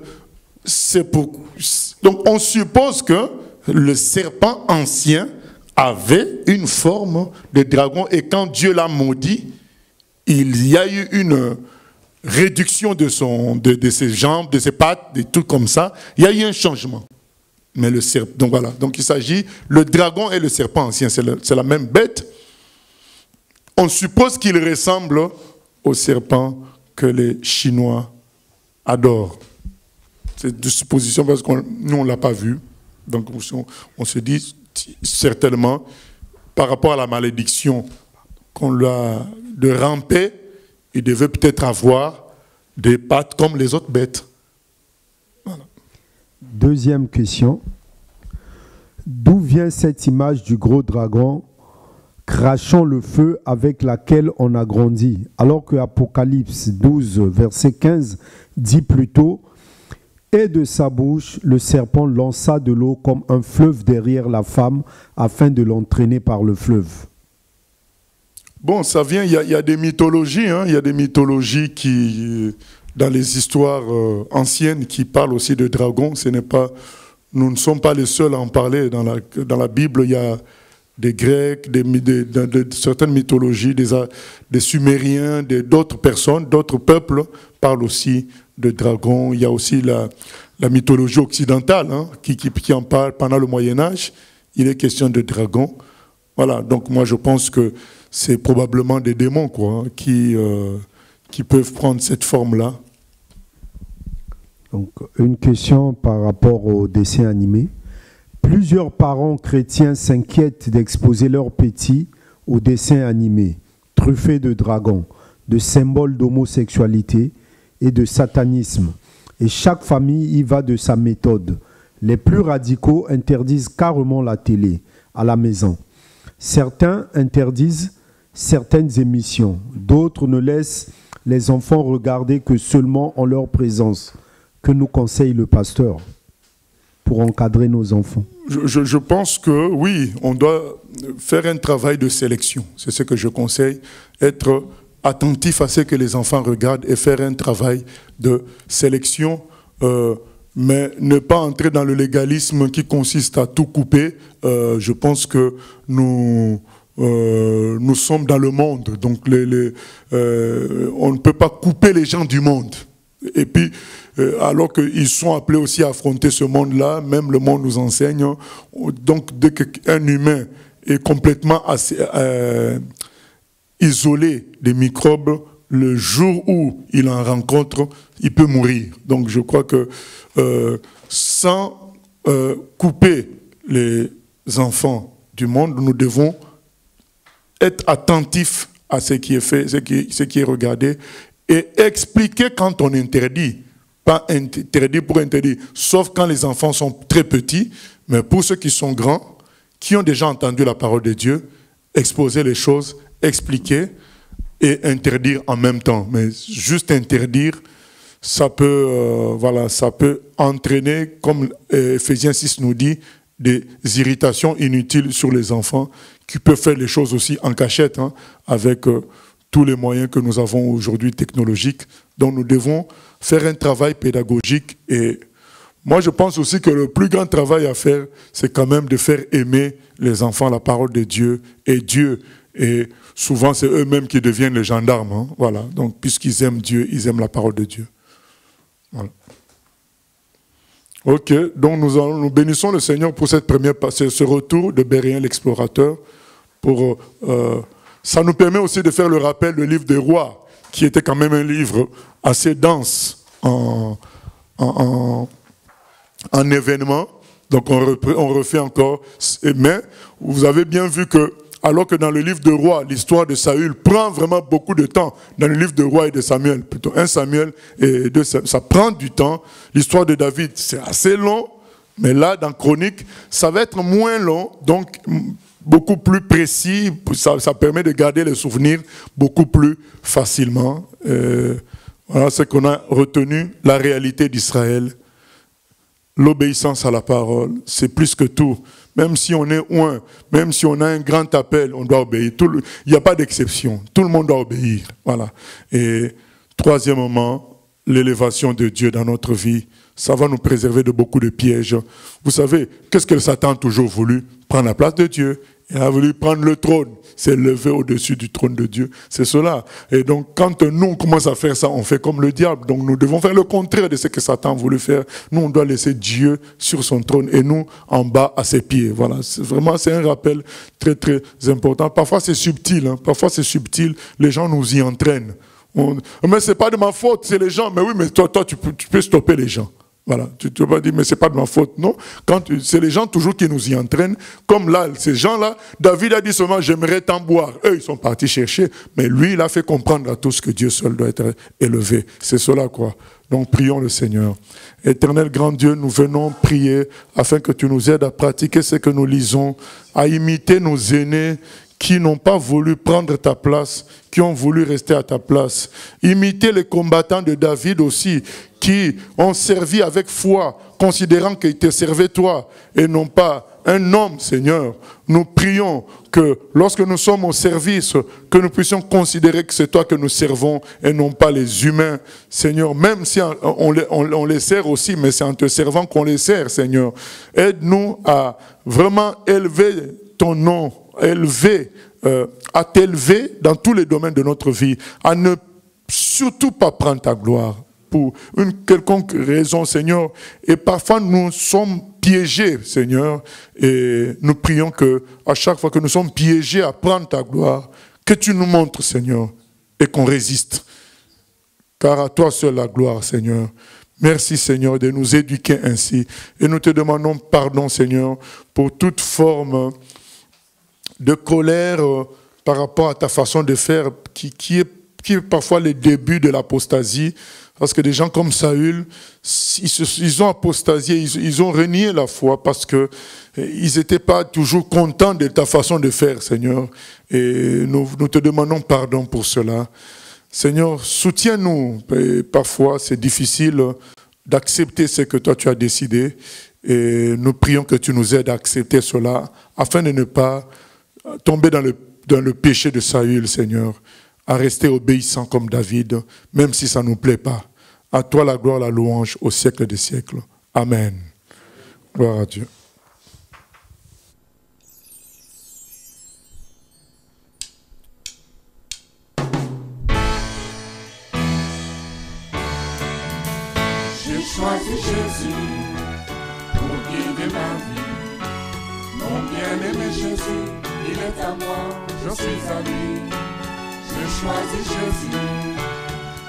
on suppose que le serpent ancien avait une forme de dragon et quand Dieu l'a maudit, il y a eu une réduction de ses jambes, de ses pattes, des trucs comme ça. Il y a eu un changement. Mais le serpent, donc voilà. Donc il s'agit, le dragon et le serpent ancien, c'est la même bête. On suppose qu'il ressemble au serpent que les Chinois adorent. C'est de supposition parce que nous on ne l'a pas vu. Donc on se dit certainement, par rapport à la malédiction qu'on lui a de ramper, il devait peut-être avoir des pattes comme les autres bêtes. Voilà. Deuxième question. D'où vient cette image du gros dragon crachant le feu avec laquelle on a grandi? Alors que Apocalypse 12, verset 15 dit plutôt « Et de sa bouche, le serpent lança de l'eau comme un fleuve derrière la femme afin de l'entraîner par le fleuve. » Bon, ça vient, il y a des mythologies, hein, il y a des mythologies qui, dans les histoires anciennes, qui parlent aussi de dragons. Nous ne sommes pas les seuls à en parler. Dans la Bible, il y a des Grecs, de certaines mythologies, des Sumériens, d'autres personnes, d'autres peuples parlent aussi de dragons. Il y a aussi la mythologie occidentale qui en parle pendant le Moyen-Âge. Il est question de dragons. Voilà, donc moi je pense que c'est probablement des démons qui peuvent prendre cette forme-là. Donc, une question par rapport au dessin animé. Plusieurs parents chrétiens s'inquiètent d'exposer leurs petits aux dessins animés, truffés de dragons, de symboles d'homosexualité et de satanisme. Et chaque famille y va de sa méthode. Les plus radicaux interdisent carrément la télé à la maison. Certains interdisent certaines émissions. D'autres ne laissent les enfants regarder que seulement en leur présence. Que nous conseille le pasteur pour encadrer nos enfants? Je pense que oui, on doit faire un travail de sélection. C'est ce que je conseille. Être attentif à ce que les enfants regardent et faire un travail de sélection, mais ne pas entrer dans le légalisme qui consiste à tout couper. Je pense que nous sommes dans le monde, donc on ne peut pas couper les gens du monde. Et puis, alors qu'ils sont appelés aussi à affronter ce monde-là, même le monde nous enseigne. Donc, dès qu'un humain est complètement isolé des microbes, le jour où il en rencontre, il peut mourir. Donc, je crois que sans couper les enfants du monde, nous devons être attentifs à ce qui est fait, ce qui est regardé, et expliquer quand on interdit. Pas interdit pour interdire, sauf quand les enfants sont très petits, mais pour ceux qui sont grands, qui ont déjà entendu la parole de Dieu, exposer les choses, expliquer et interdire en même temps. Mais juste interdire, ça peut, ça peut entraîner, comme Ephésiens 6 nous dit, des irritations inutiles sur les enfants, qui peuvent faire les choses aussi en cachette, avec tous les moyens que nous avons aujourd'hui technologiques. Donc nous devons faire un travail pédagogique. Et moi je pense aussi que le plus grand travail à faire, c'est quand même de faire aimer les enfants la parole de Dieu et Dieu. Et souvent c'est eux-mêmes qui deviennent les gendarmes. Voilà. Donc puisqu'ils aiment Dieu, ils aiment la parole de Dieu. Voilà. Ok, donc nous bénissons le Seigneur pour ce retour de Bérien l'explorateur. Ça nous permet aussi de faire le rappel du livre des rois, qui était quand même un livre assez dense en événements. Donc on refait encore. Mais vous avez bien vu que, alors que dans le livre de rois, l'histoire de Saül prend vraiment beaucoup de temps, dans le livre de rois et de Samuel, plutôt 1 Samuel et 2 Samuel, ça prend du temps. L'histoire de David, c'est assez long, mais là, dans Chronique, ça va être moins long, donc beaucoup plus précis, ça permet de garder les souvenirs beaucoup plus facilement. Voilà ce qu'on a retenu, la réalité d'Israël. L'obéissance à la parole, c'est plus que tout. Même si on est loin, même si on a un grand appel, on doit obéir. Il n'y a pas d'exception. Tout le monde doit obéir. Voilà. Et troisièmement, l'élévation de Dieu dans notre vie. Ça va nous préserver de beaucoup de pièges. Vous savez, qu'est-ce que Satan a toujours voulu? Prendre la place de Dieu. Il a voulu prendre le trône, s'est levé au-dessus du trône de Dieu. C'est cela. Et donc, quand nous, on commence à faire ça, on fait comme le diable. Donc, nous devons faire le contraire de ce que Satan a voulu faire. Nous, on doit laisser Dieu sur son trône et nous, en bas, à ses pieds. Voilà. C'est un rappel très, très important. Parfois, c'est subtil. Parfois, c'est subtil. Les gens nous y entraînent. Mais c'est pas de ma faute, c'est les gens. Mais oui, mais toi tu peux stopper les gens. Voilà, tu ne peux pas dire, mais c'est pas de ma faute, non. C'est les gens toujours qui nous y entraînent. Comme là, ces gens-là, David a dit seulement, j'aimerais t'en boire. Eux, ils sont partis chercher, mais lui, il a fait comprendre à tous que Dieu seul doit être élevé. C'est cela, quoi. Donc, prions le Seigneur. Éternel grand Dieu, nous venons prier afin que tu nous aides à pratiquer ce que nous lisons, à imiter nos aînés qui n'ont pas voulu prendre ta place, qui ont voulu rester à ta place. Imiter les combattants de David aussi, qui ont servi avec foi, considérant qu'ils te servaient toi, et non pas un homme, Seigneur. Nous prions que lorsque nous sommes au service, que nous puissions considérer que c'est toi que nous servons, et non pas les humains, Seigneur. Même si on les sert aussi, mais c'est en te servant qu'on les sert, Seigneur. Aide-nous à vraiment élever ton nom à t'élever dans tous les domaines de notre vie, à ne surtout pas prendre ta gloire pour une quelconque raison, Seigneur. Et parfois, nous sommes piégés, Seigneur, et nous prions que à chaque fois que nous sommes piégés à prendre ta gloire, que tu nous montres, Seigneur, et qu'on résiste. Car à toi seul la gloire, Seigneur. Merci, Seigneur, de nous éduquer ainsi. Et nous te demandons pardon, Seigneur, pour toute forme de colère par rapport à ta façon de faire qui est parfois le début de l'apostasie. Parce que des gens comme Saül, ils ont apostasié, ils ont renié la foi parce qu'ils n'étaient pas toujours contents de ta façon de faire, Seigneur. Et nous te demandons pardon pour cela. Seigneur, soutiens-nous. Et parfois, c'est difficile d'accepter ce que toi tu as décidé. Et nous prions que tu nous aides à accepter cela afin de ne pas tomber dans le péché de Saül, Seigneur, à rester obéissant comme David, même si ça ne nous plaît pas. À toi la gloire, la louange au siècle des siècles. Amen. Gloire à Dieu. J'ai choisi Jésus pour guider ma vie. Mon bien-aimé Jésus, il est à moi, je suis à lui. J'ai choisi Jésus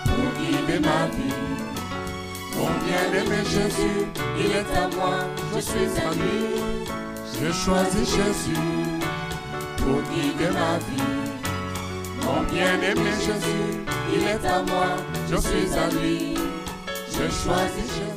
pour guider ma vie. Mon bien-aimé Jésus, il est à moi, je suis à lui. J'ai choisi Jésus pour guider ma vie. Mon bien-aimé Jésus, il est à moi, je suis à lui. J'ai choisi Jésus.